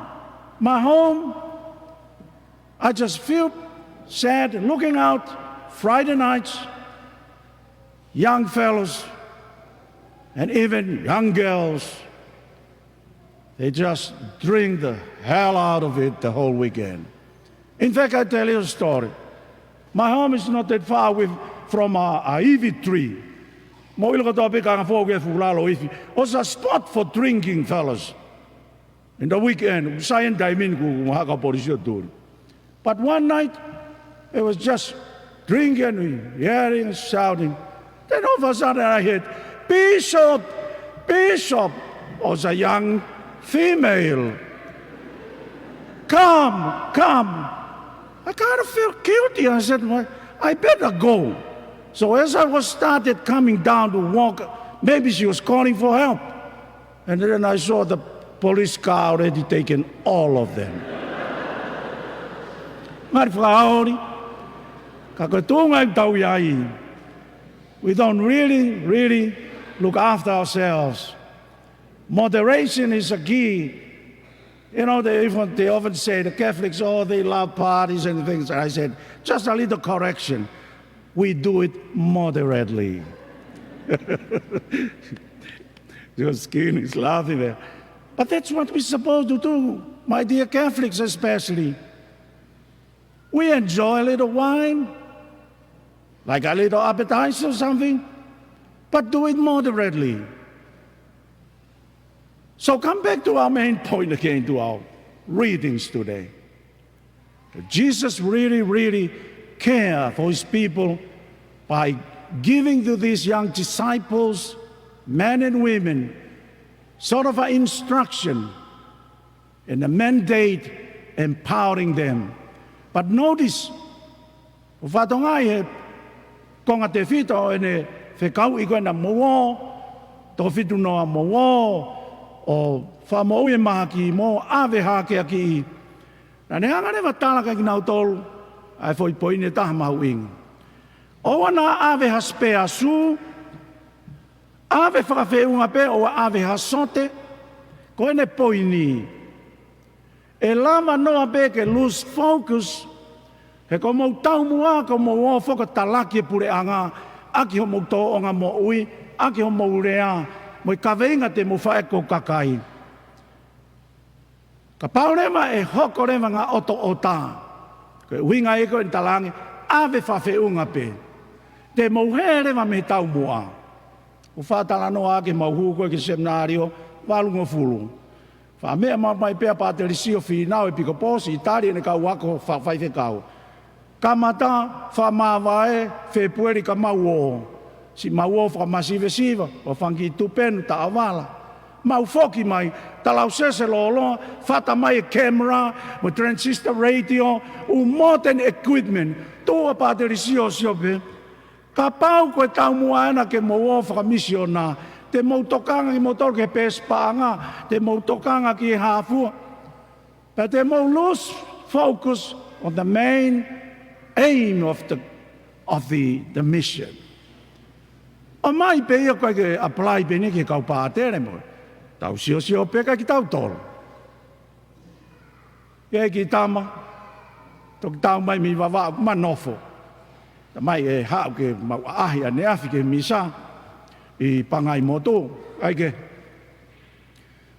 My home, I just feel sad looking out Friday nights, young fellows and even young girls, they just drink the hell out of it the whole weekend. In fact, I tell you a story. My home is not that far from a ivy tree. It's a spot for drinking, fellas. In the weekend, but one night, it was just drinking, yelling, shouting. Then all of a sudden I heard, Bishop, Bishop, was a young female. Come, come. I kind of felt guilty. I said, well, I better go. So as I was started coming down to walk, maybe she was calling for help. And then I saw the police car already taken all of them. We don't really look after ourselves. Moderation is a key. You know, they often say, the Catholics, oh, they love parties and things. And I said, just a little correction. We do it moderately. Your skin is laughing there. But that's what we're supposed to do, my dear Catholics especially. We enjoy a little wine, like a little appetizer or something, but do it moderately. So come back to our main point again, to our readings today. Jesus really cared for his people by giving to these young disciples, men and women, sort of an instruction and a mandate empowering them. But notice, whatongai konga te fito ene whekau I koe na moa, tō fitu noa moa, o whamau e maha ki mo, ave hake a ki. Na ne hanga rewa tālaka ki nau tolu, ai fwoi poine taha mahu inga. Owa nā ave ha spea su, ave whakawheunga pe, owa ave ha sote, koe ne poini. E lama noa pe ke lose focus, he ko mau tau mua, ko mau o whoka talaki e pure anga, aki ho mau tō o ngā mo ui, aki ho mau rea, mo I kaweinga te mo whae ko kakai. Ka paurema e hoko rewa ngā oto o tā. Koe uinga e koe in talangi, ave whawheunga pe. Te mau he rewa me tau mua. O whātala noa ake mau hu koe ki seminario, walungo fulu. Wha mea mai pēa pāteri sio whinau e piko pōsi, Itali ne kau wako whawhaife kau. Ka mata, wha māwae, whe pueri ka mau o. Si mau o whamasive siva, o whangi tupenu ta awala. Mau whoki mai, talau sese lo, whata mai e camera, mo transistor radio, o modern equipment, toa pāteri sio pe. Ka pau koe tau muaena ke mo o whakamisiona, te mautokanga ki mo tolu ke pespanga, te mautokanga ki hafua. But they mo lose focus on the main aim of the mission. O mai pe ia koe ke apply pe ni ke kau pātere mo. Tau sio peka ki tau tolu. Ia ki tama, toki tau mai mi wawa manofo. Ta mai e hao ke mau ahi a neafi ke misa i pangai moto. Ai ke.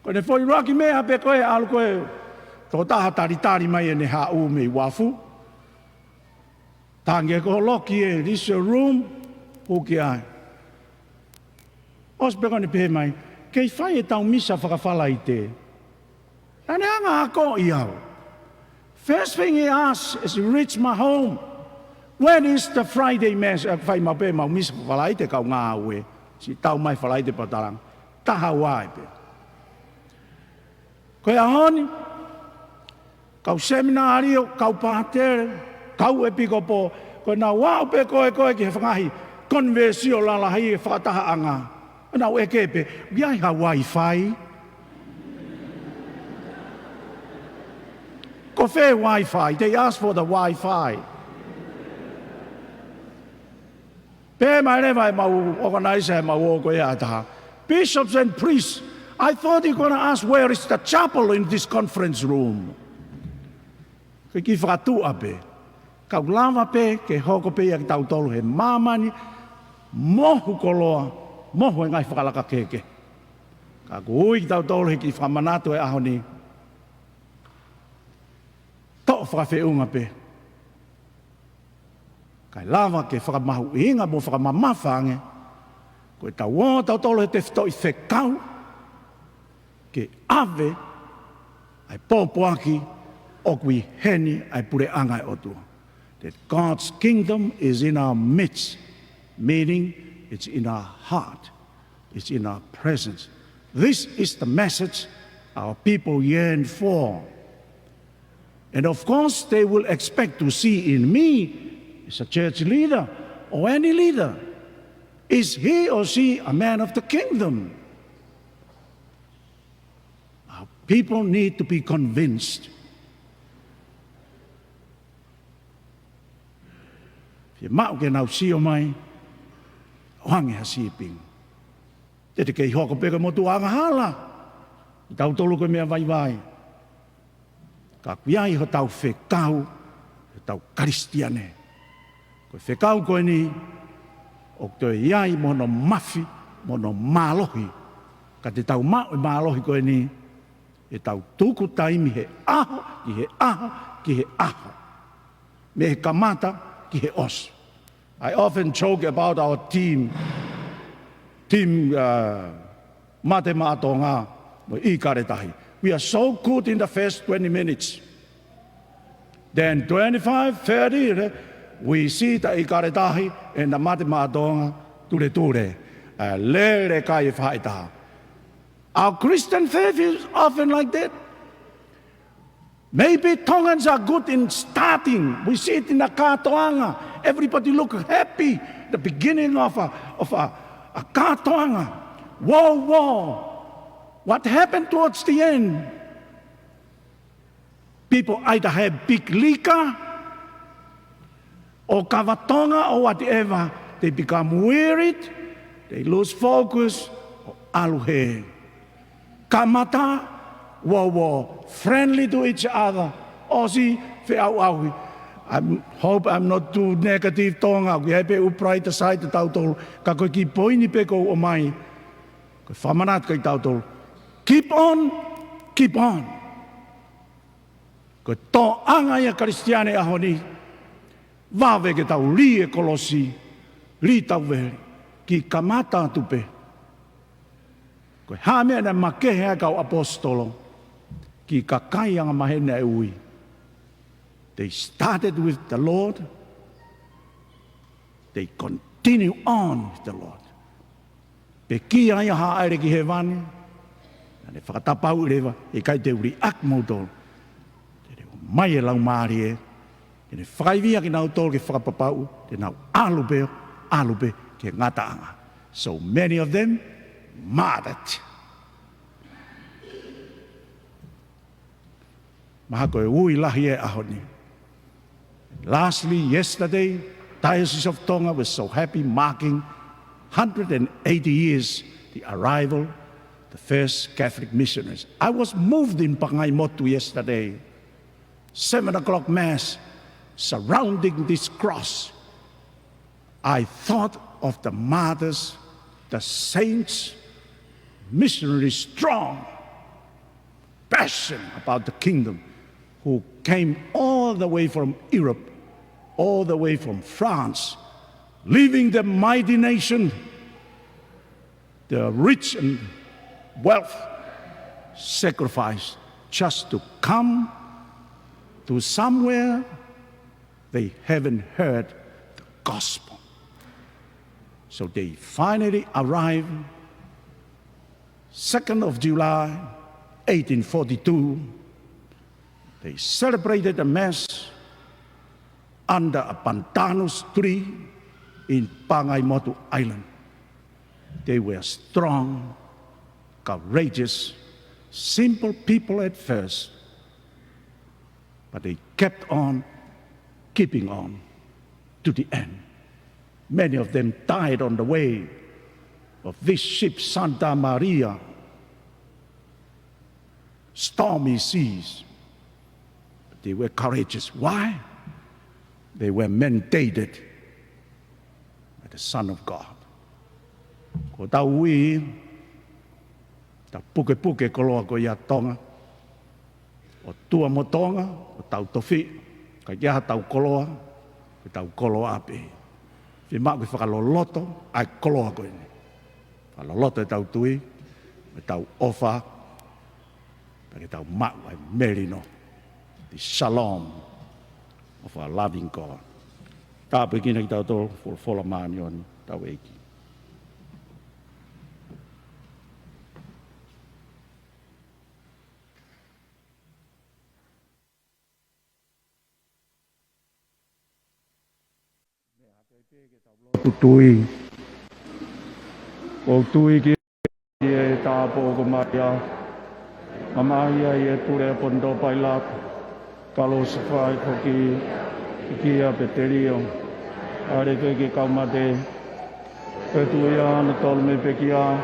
Ko ne foi raki mea pe koe alu koe tō taha taritari mai e ne hao me wafu. Tange ko loki e this room puki ai. Os pe kone pe mai, kei whai e tau misa whakawhala i te. Ane anga ako i au. First thing he asks is to reach my home. When is the Friday Mass? Whai mau pe mau misa whakawhala i te kau ngā ue. Si tau mai whala i te patarang. Taha wai pe. Koe ahoni, kau seminario, kau pātere, kau e piko po, koe nā wau pe koe ki he whangahi, konversio lalahi e whakataha anga. Nā ue kepe, wiai ha Wi-Fi. Ko whē Wi-Fi, they ask for the Wi-Fi. Pē mai rewa e mau organizer e mau o koe ataha. Bishops and priests, I thought you're going to ask where is the chapel in this conference room. Ke ki whakatua pe. Kau lava pe, ke hoko pe ia ki tau tolu he mamani, mohu koloa, mohu e ngai whakalaka keke. Ka kui ki tau tolu he ki whamanatu e ahoni. Tō whakawheunga pe. Kai lava ke whakamahu inga mo whakamamafange. Koe tau o tau tolu he te whito i whekau. Ke ave, ai pōpoaki, o kui heni ai pure angai otua. That God's kingdom is in our midst, meaning it's in our heart, it's in our presence. This is the message our people yearn for. And of course, they will expect to see in me, as a church leader or any leader, is he or she a man of the kingdom? Our people need to be convinced. If mau ke nau sio mai, ohange ha siping. Te kei hoko peka motu anga hala. Tau tolu koe mea vai. Ka kuiai ho tau whekau, tau karistiane. Koe whekau koe ni, o te iai mono mafi, mono mālohi. Ka te tau mau e mālohi koe ni, e tau tuku taimi he aho, ki he aho, ki he aho. Me he kamata, ki he os. I often joke about our team mate mātonga, mo I karetahi. We are so good in the first 20 minutes. Then 25, 30, we see the I karetahi and the mate mātonga ture. Lere kai whaitaha. Our Christian faith is often like that. Maybe Tongans are good in starting. We see it in the katoanga. Everybody look happy. The beginning of a katoanga. Whoa. What happened towards the end? People either have big lika or kavatonga or whatever. They become wearied. They lose focus. Or aluhe. Kamata. Whoa, friendly to each other. Osi, whiau. I hope I'm not too negative tonga. We have to pride aside the tautol. Ka koe ki poini pe ko o mai. Koe whamanat kai tautol. Keep on. Koe tō anga ia Kristiane ahoni. Wawe ke tau li e kolosi. Li tau veri. Ki kamata tupe. Koe hame ana makehea kau apostolo. Ki kakai anga mahena e ui. They started with the Lord. They continue on with the Lord. Pe ki aia haaere ki he vane. Ne whakatapau rewa e kai te uri ak mautol. Te reo mai e lau maari e. Te ne whakaivia ki nau tol ke whakapapau. Te nau alu peo. alupe ke ngataanga. So many of them murdered. Maha koe ui lahi e ahoni. Lastly, yesterday, Diocese of Tonga was so happy marking 180 years the arrival the first Catholic missionaries. I was moved in Pangaimotu yesterday. 7 o'clock Mass, surrounding this cross. I thought of the martyrs, the saints, missionaries strong, passion about the kingdom, who came all the way from Europe, all the way from France, leaving the mighty nation, the rich and wealth, sacrificed just to come to somewhere they haven't heard the gospel. So they finally arrived 2nd of July, 1842. They celebrated the Mass under a pandanus tree in Pangaimotu Island. They were strong, courageous, simple people at first, but they kept on keeping on to the end. Many of them died on the way of this ship, Santa Maria, stormy seas. But they were courageous. Why? They were mandated by the Son of God. Ko tau ui, ta puke koloa ko ia tonga, o tua mo tonga, o tau tofi, ka ia tau koloa, o tau koloa ape. Fi mak ki whakaloloto, ai koloa ko ini. Whakaloloto e tau tui, e tau ofa, e tau mak ai merino, the shalom of our loving God. Tā pekina ki tau tō whola maani on tau eiki. Tui o tui ki e tāpo ko maia amaia e ture pondo paila kalo safai ko ki a peterio are ke ki kaumate e tui ana tol me pekia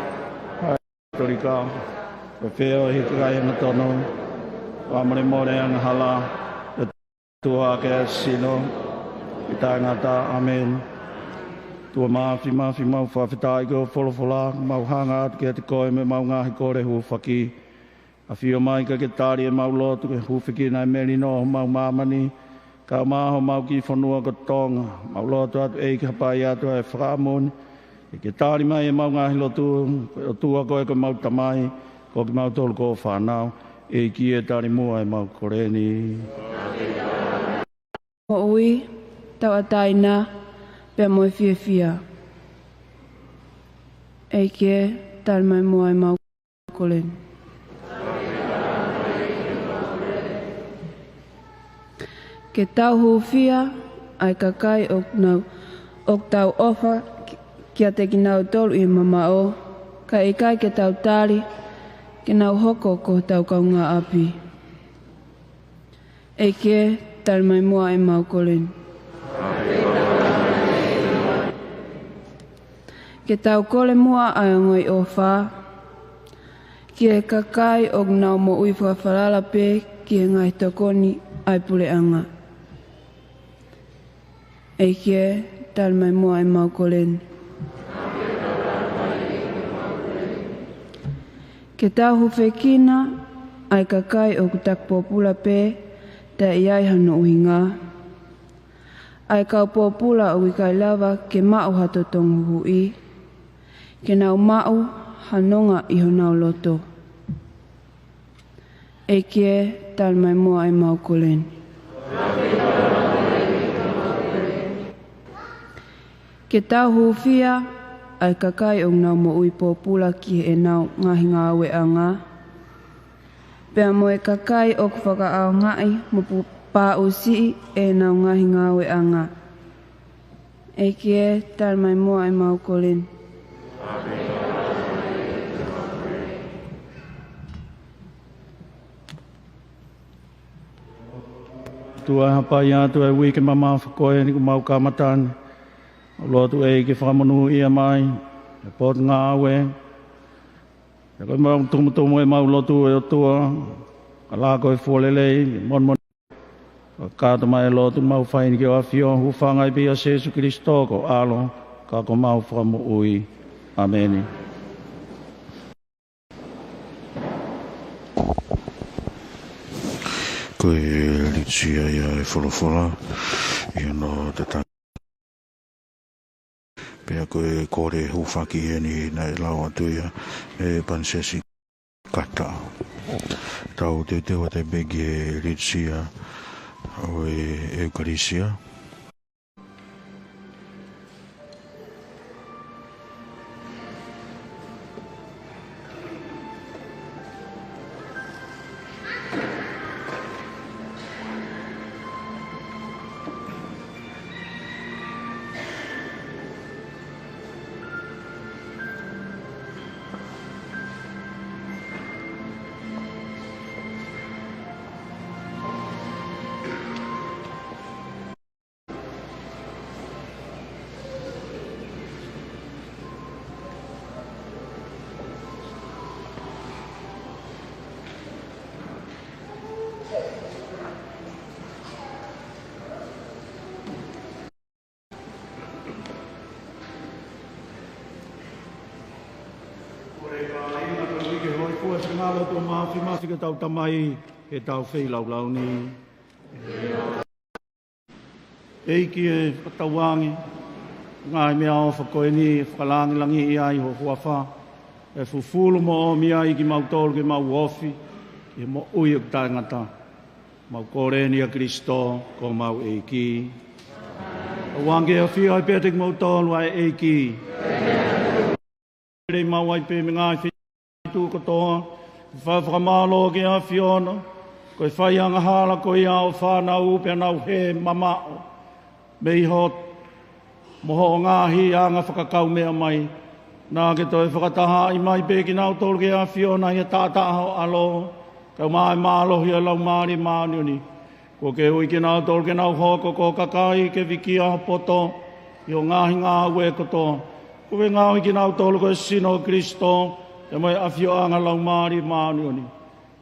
torika e feo he kai na tono amare more ang hala tua ke sino itangata amen. Tua mafi mau whawhitai ko wholofola, mau hanga atu ke te koe me mau ngahi kore hu whaki. A whio mai ka ke tāri e mau lotu ke hu whiki nai meri no mau mamani. Ka maho mau ki whanua ko tonga, mau lotu atu e ki hapai atu e whakamoni. E ke tāri mai e mau ngahi lotu, o tua koe ko mau tamai, ko ki mau tolu ko whanau. E ki e tāri mua e mau koreni. O ui, tau ataina, pia moe fia. Eike, tal mai moe mau kolen. Ke tau hufia, ai kakai ok tau ofa, kia te ki nau tolu i mamao, ka ikai ke tau tali, ke nau hoko ko tau kaunga api. Eike, tal mai moe mau kolen. Ke tau kole mua ai ngoi o wha, ki e kakai o nau mo ui whawharala pe ki e ngai tokoni ai pule anga. E kie tal mai mua e mau kolen. Ke tau hufekina ai kakai o kutak popula pe ta iai hano uhinga. Ai kau popula o ikai lava ke mau hato tongu hui. Ke nau mau hanonga iho nau loto. E kie tal mai mua e mau kolen. Ke tau hufia ai kakai o nau mo ui popula ki e nau ngahi ngā awe anga. Pea mo e kakai o kwhaka au ngai mo pā usi e nau ngahi ngā awe anga. E kie tal mai mua e mau kolin. Tua hapa ia tu e wiki mama whakoe ni ku mau kamatani. O loa tu e ki whakamanu ia mai. E pot ngā awe. E koe mau tumutumu e mau lotu e o tua. Ka la koe fuolelei. Mon mon. Kāta mai e lotu mau whaini ki o awhio. Hu whangai pia Jesu Christo ko alo. Ka ko mau whakamu ui. Ameni. Koe litsia ia e wholofola, ia no te tanga. Pea koe kore hufaki e ni na e lau atu ia e pansesi kata. Tau te tewa te begi e litsia o e eukarisia. Ngalo tu mafi ke tau tamai e tau whei lau lau ni. Eiki e whatawangi, ngai mea o whakoe ni, whakalangi langi i ai ho huawha. E fufulu mo o mi ai ki mau tolu ki mau ofi, ki mo ui o tai ngata. Mau kore ni a Kristo, ko mau eiki. Wange a whia ai pētek mau tolu ai eiki. Rei mau ai pē me ngai whi tu kotoa. Whawhamalo ki a whiona, koe whaianga hala koe au whanau pe nau he mamao. Mei hot, moho ngāhi anga whakakau mea mai. Nā ke toi whakataha i mai pēki nau tolu ki a whiona i a tātaho alo. Kau mai mālohi a lau māri māniuni. Ko ke ui ki nau tolu ki nau hoko ko kakai ke wiki a poto. I o ngāhi ngā ue koto. Koe ngāhi ki nau tolu ko sino Kristo. E mai awhio anga lau maari mānioni.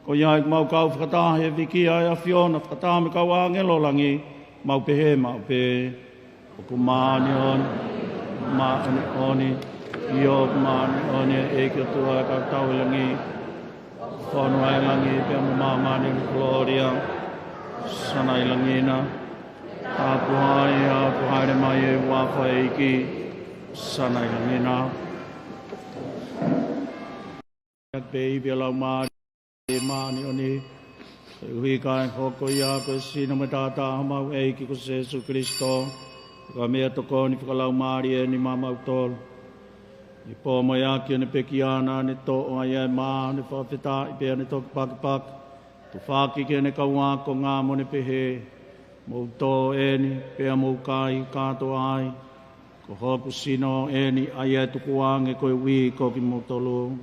Ko iai mau kau whakataha e wiki ai awhiona, whakataha me kau angelo langi, mau pehe mau pe. O ku mānioni, māni oni, i o ku mānioni e ki o tua e kau tau langi. Whanua e langi pe amu māmani ni Gloria, sana i langina. Tāpuhai a puhaere mai e wāwha e iki, sana i langina. Baby lau mani oni hui kai hoko ia ko sino me tata mau e ki ko Jesu Kristo ka me to ko ni whakalau mari e ni mama utol i po mo ia ki ne pekiana ni to o ia ma ni whawhita i pia ni to pak tu whaki ki ne kaua ko ngā mo ni pehe mo to e ni pia mo kai kato ai ko hoku sino e ni ai e tukuange ko i wi ko ki mo tolu.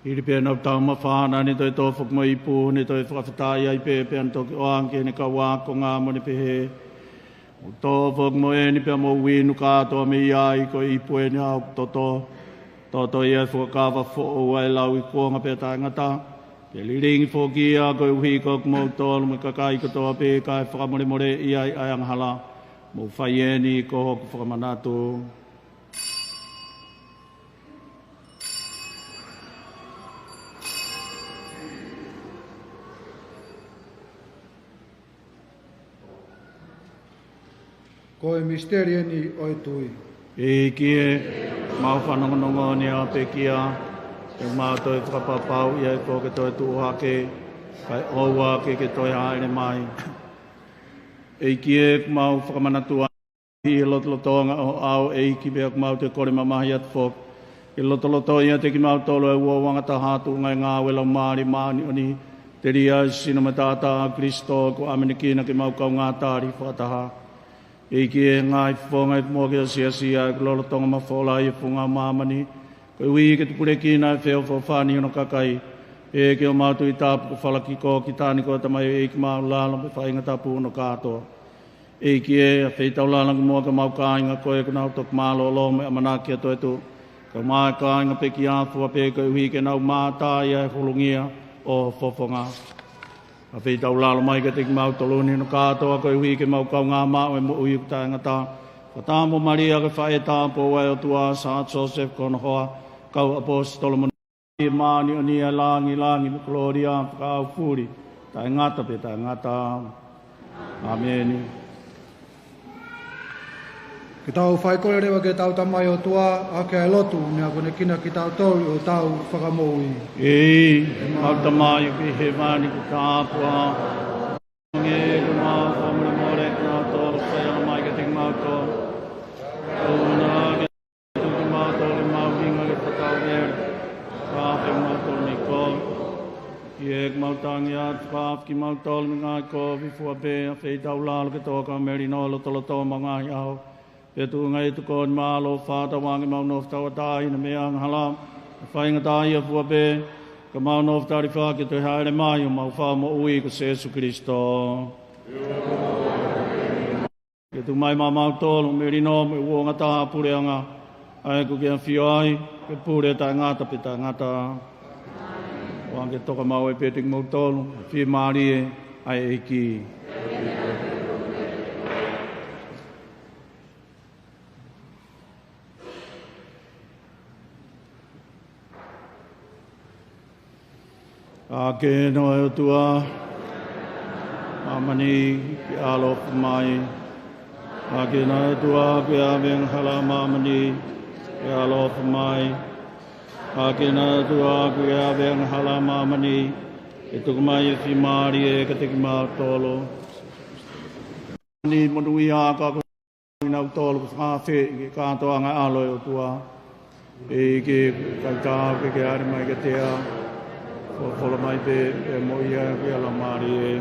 Iri pia nau tau mawhana ni toi tō whuk mo ipu, ni toi whakawhitai ai pia pia ntoki oanke ni ka wāko ngā mo ni pehe. O tō whuk mo e ni pia mo winu kātoa me iai ko ipu e ni au toto. Toto ia whukakawa who ai lau i kuonga pia tai ngata. Pia liringi whokia ko uhi ko mo tōlu me kakai katoa pia kai whakamore more iai ai anghala. Mo whai e ni ko hoku whakamanatu. Koe misterie ni oi tui. E kie, mau whanongonongo ni a pekia, e mau toi whakapapau i ai ko ke toi tūhake, kai oua ke toi haere mai. E kie, mau whakamanatua I lotoanga o au e ki bea kumau te kore mamahi atu fok. I loto ia te ki mau tolo e ua wanga ta hatu ngai ngā wela maari maani oni te ria sino matata Kristo ko amenikina ki mau kau ngā tāri whataha. E ki e ngai whonga i mōke o sia e lolotonga mawhola i whunga mamani. Ko ui ke te pure kina e wheo whawhani ono kakai. E ke o mātu i tāpu ko whalaki ko ki tāni ko tamai e ki mau lalo me whainga tapu ono kātoa. E ki e a wheitau lalangu mua ka mau kāinga koe ka nau tok mālo lo me amanaki ato e tu. Ka mai kāinga pe ki āfua pe ka ui ke nau mātāia e hulungia o whawhonga. A wheitau lalo mai ka te ki mau toluni no kātoa ka ui ke mau kau ngā māo e mo ui ku tā ngata. Ka tāmo Maria ka whae tāpo wai o tua sa Joseph kono hoa kau apostolo mo i maani o nia langi mo Gloria whakau furi. Tā ngata pe tā ngata. Amen. Ke tau whai kore rewa ke tau tamai o tua a ke ai lotu mea kone kina ki tau tau o tau whakamoui. E mau tamai ki he vani ki tāpua. Nge kuna whamuri more kuna tōru whaia mai ke te mau tō. Tōna ke tuki mau tōru mau hinga ke whakau ere. Whawhi mau tōru ni ko. Ki e mau tangi atu whawhi ki mau tōru mi ngai ko wifua be a wheitau lalo ke tōka meri no lo tolo tō ma ngai au. E tu ngai tu kon malo whata wangi mau nof tawa tāi na mea nghala. Whainga tāi a fua be. Ka mau nof tāri whaki te haere mai o mau wha mo ui ko Jesu Kristo. E tu mai mau tōlu meri no me uonga taha pureanga. Ai ku kia whioi ke pure tā ngata pe tā ngata. Wangi toka mau e petik mau tōlu. Whi maari e ai e ki. A ke no e tua, mamani ki alo mai. A ke no e tua ki a veng hala mamani ki alo mai. A ke no e tua ki a veng hala mamani e tuku mai e whimari e ka teki maa tolo. Ni monui a ka ko inau tolo ko whawhi ki kātoa ngai alo e o tua. E ke kaitau ke ari mai ke tea. O whala mai pe e moia ki ala maari e.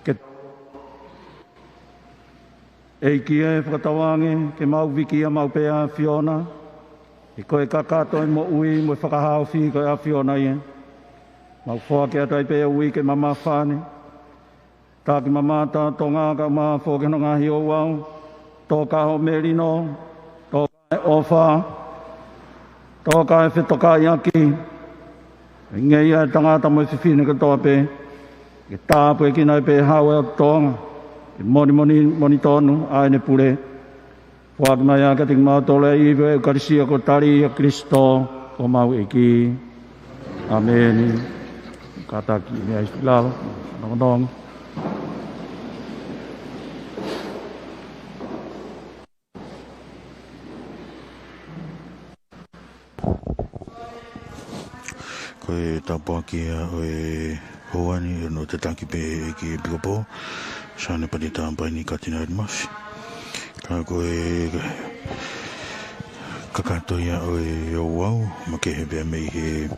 Ke Eiki e whakatawange, ke mau wiki a mau pēa Fiona. I koe kakato e mo ui, mo whakahao whi koe a Fiona ia. Mau whoa ke atai pēa ui ke mama whāne. Tā ki mama tā tō ngā ka maa whō ke no ngāhi o wau. Tō ka ho merino, tō ka e ofa, tō ka e whetoka i aki. Nge ia e tangata mo i whiwhine ka tō pē. Ke tāpu e kina e pē hau e o tōnga. Ke moni tonu, ai ne pure. Whāki mai a kating mau tole i iwe Eukarisia ko tari a Kristo o mau e ki. Amen. Kataki me ai lava. Nong. Koe tapua ki a oe hoani no te taki pe ki Pikopo. Sane pati tāmpai ni katina e mafi. Ka koe kakato ia oe o wau, ma ke he bea mei he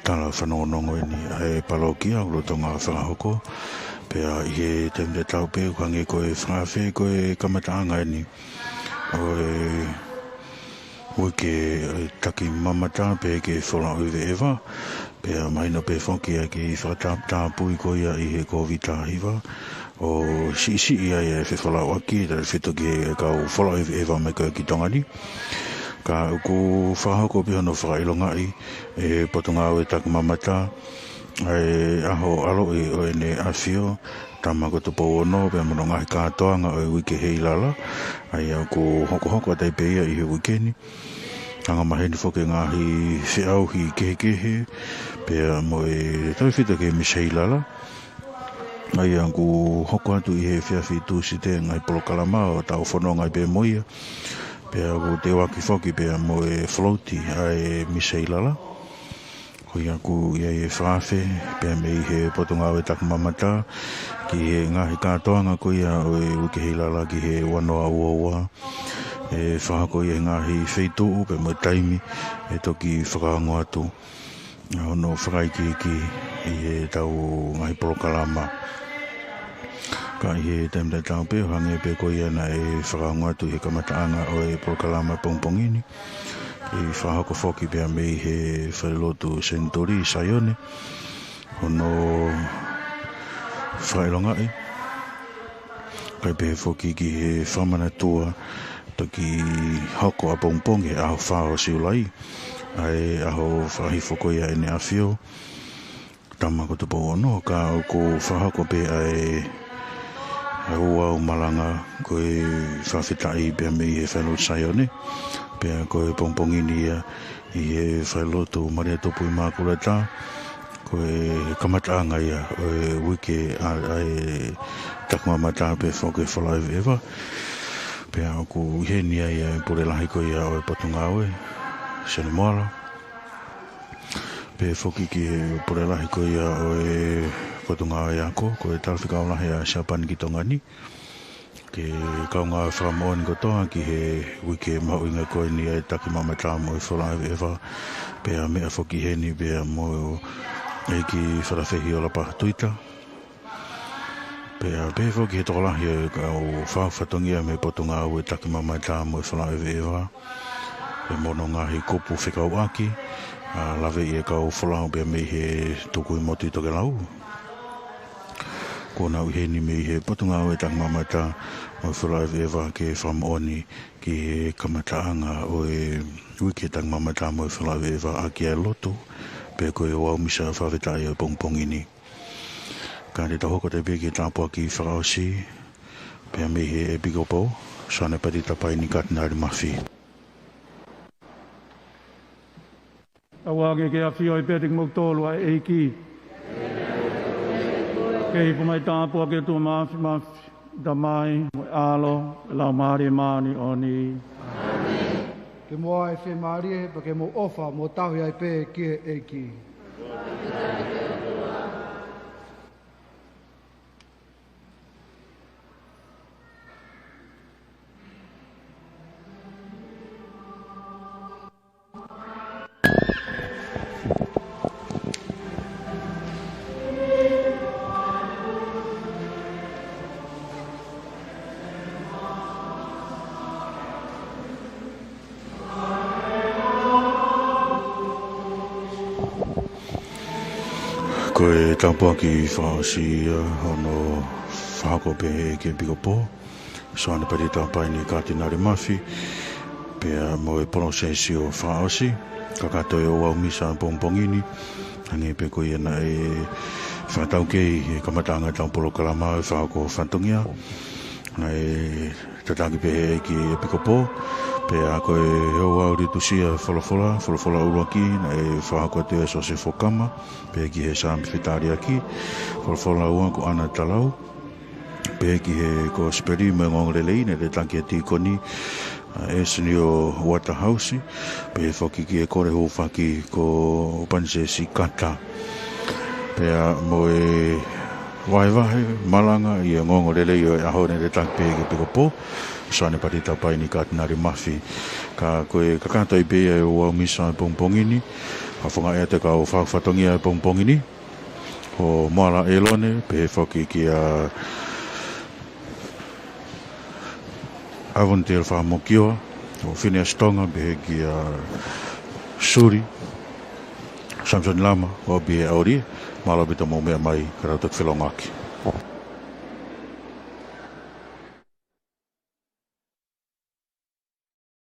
tala whanonongo e ni e palokia, ulo tonga whakahoko. Pea i he temde tau pe, kwange koe whawhe, koe kamataanga e ni. Oe ke taki mamata pe ke whola uwe ewa. Pea maina pe whoki a ke whakatāpui koe ia i he COVID hiwa. O si ia e whewhala waki, tari whito ki kau whala ewa me koe ki tongani. Ka uku whahoko piha no whakailonga i e potunga o e tak mamata. E aho alo i o ene awhio, tamako tupo ono, pia mono ngahi kātoanga o e wike hei lala. Ai au ku hoko atai peia i he wikeni. Anga maheni whoke ngahi whiau hi kehe, pia mo e tau whito ke misei lala. Ai angu hoko atu i he whiawhi tūsite ngai polokalama o tau whono ngai pe moia. Pea ku te waki whoki pea mo e floati ai misei lala. Hoi aku ia e whawhe, pea mei he potunga o e takumamata. Ki he ngahi kātoanga ko ia o e uke hei lala ki he wanoa uaua. E whahako ia ngahi wheituu pe mo taimi e toki whakaango atu. Hono whakaiki i he tau ngahi polokalama. Ka i he taimtai tau pe, hange pe ko ia na e whakaango atu he kamataanga o e polokalama pongpongini. I whahako whoki pia mei he whailotu Sentori Saione. Hono whailongai. Kai pe whoki ki he whamana tua toki hoko a pongpong he aho whao siulai. Ai aho whahifoko ia ene awhio. Tamako tupo ono, ka ko whahako pe ai ua o malanga koe whawhitai pia mei he whailotu Saione. Pea koe pongpongini ia i he whailotu Maria Topu i Mākurata. Koe kamataanga ia o e wike ai takumamata pe whoke whalai ewa. Pea ku henia ia e pure lahi koe ia o e potunga oe. Sene moala. Pe whoki ki he pure lahi koe ia o e potunga oe ako. Koe talwhika o lahi a Siapani ki tongani. Ke kaunga whakamoani kotoa ki he wike mauinga koe ni e taki mamata mo i whalai ewa. Pea mea whoki heni pea mo e ki wharawhehi o la pahatuita. Pea pe whoki he tokolahi e au whawhatongia me potunga au e taki mamata mo i whalai ewa. Pe mono ngahi kopu whikau aki. Lawe i e kau whalau pea mei he tuku i moti toke lau. Kona u heni mei he potunga au e taki mamata mo i whalai ewa ke whamoni ki he kamataanga o e wiki taki mamata mo i whalai ewa aki e lotu. Pe koe o au misa whawhetai o pongpongini. Ka te tahoko te peki tāpua ki whakaosi. Pea mei he e Pikopo. Sane pati tapai ni katinari mawhi. Awange ke awhio i pētik moktolu a eiki. Kei pumai tāpua ke tu mawhi da mai, mo alo, lau maari maani oni. Ke moa e whi maarie, pa ke mo ofa, mo tahi ai pē ki e eiki. Ko e tampua ki whaasi hono whahako pe ke piko po. So ana pari tampai ni kātinari mawhi. Pea mo e prosesi o whaasi. Kakatoi o wau misa pongpongini. Hangi pe ko iana e whatau kei e kamatanga tampolo kalama e whahako whantungia. Na e tatangi pe he ki e piko po. Pea ko e heo au ritusia whalafola uruaki. Na e whahako te so se whokama. Pea ki he sami whitari aki. Whalafola ua ko ana talau. Pea ki he ko speri me ngongolelei ne te tanki e tikoni. E sini o Waterhouse. Pea whoki ki e kore ho whaki ko Pansesi Kata. Pea mo e wahe malanga i e ngongolelei o aho ne te tanki pea ki piko po. Sane patita pai ni kātinari mawhi. Ka koe kakatoi pea e o misa pongpongini. Ka whunga ea te ka o whakawhatongia e pongpongini. Ho Moala Elone, pe whoki ki a Avondale Whamokioa. Ho Phineas Tonga, pe ki a Suri. Samson Lama, o be auri. Malabita mo mea mai, karautak whilongaki.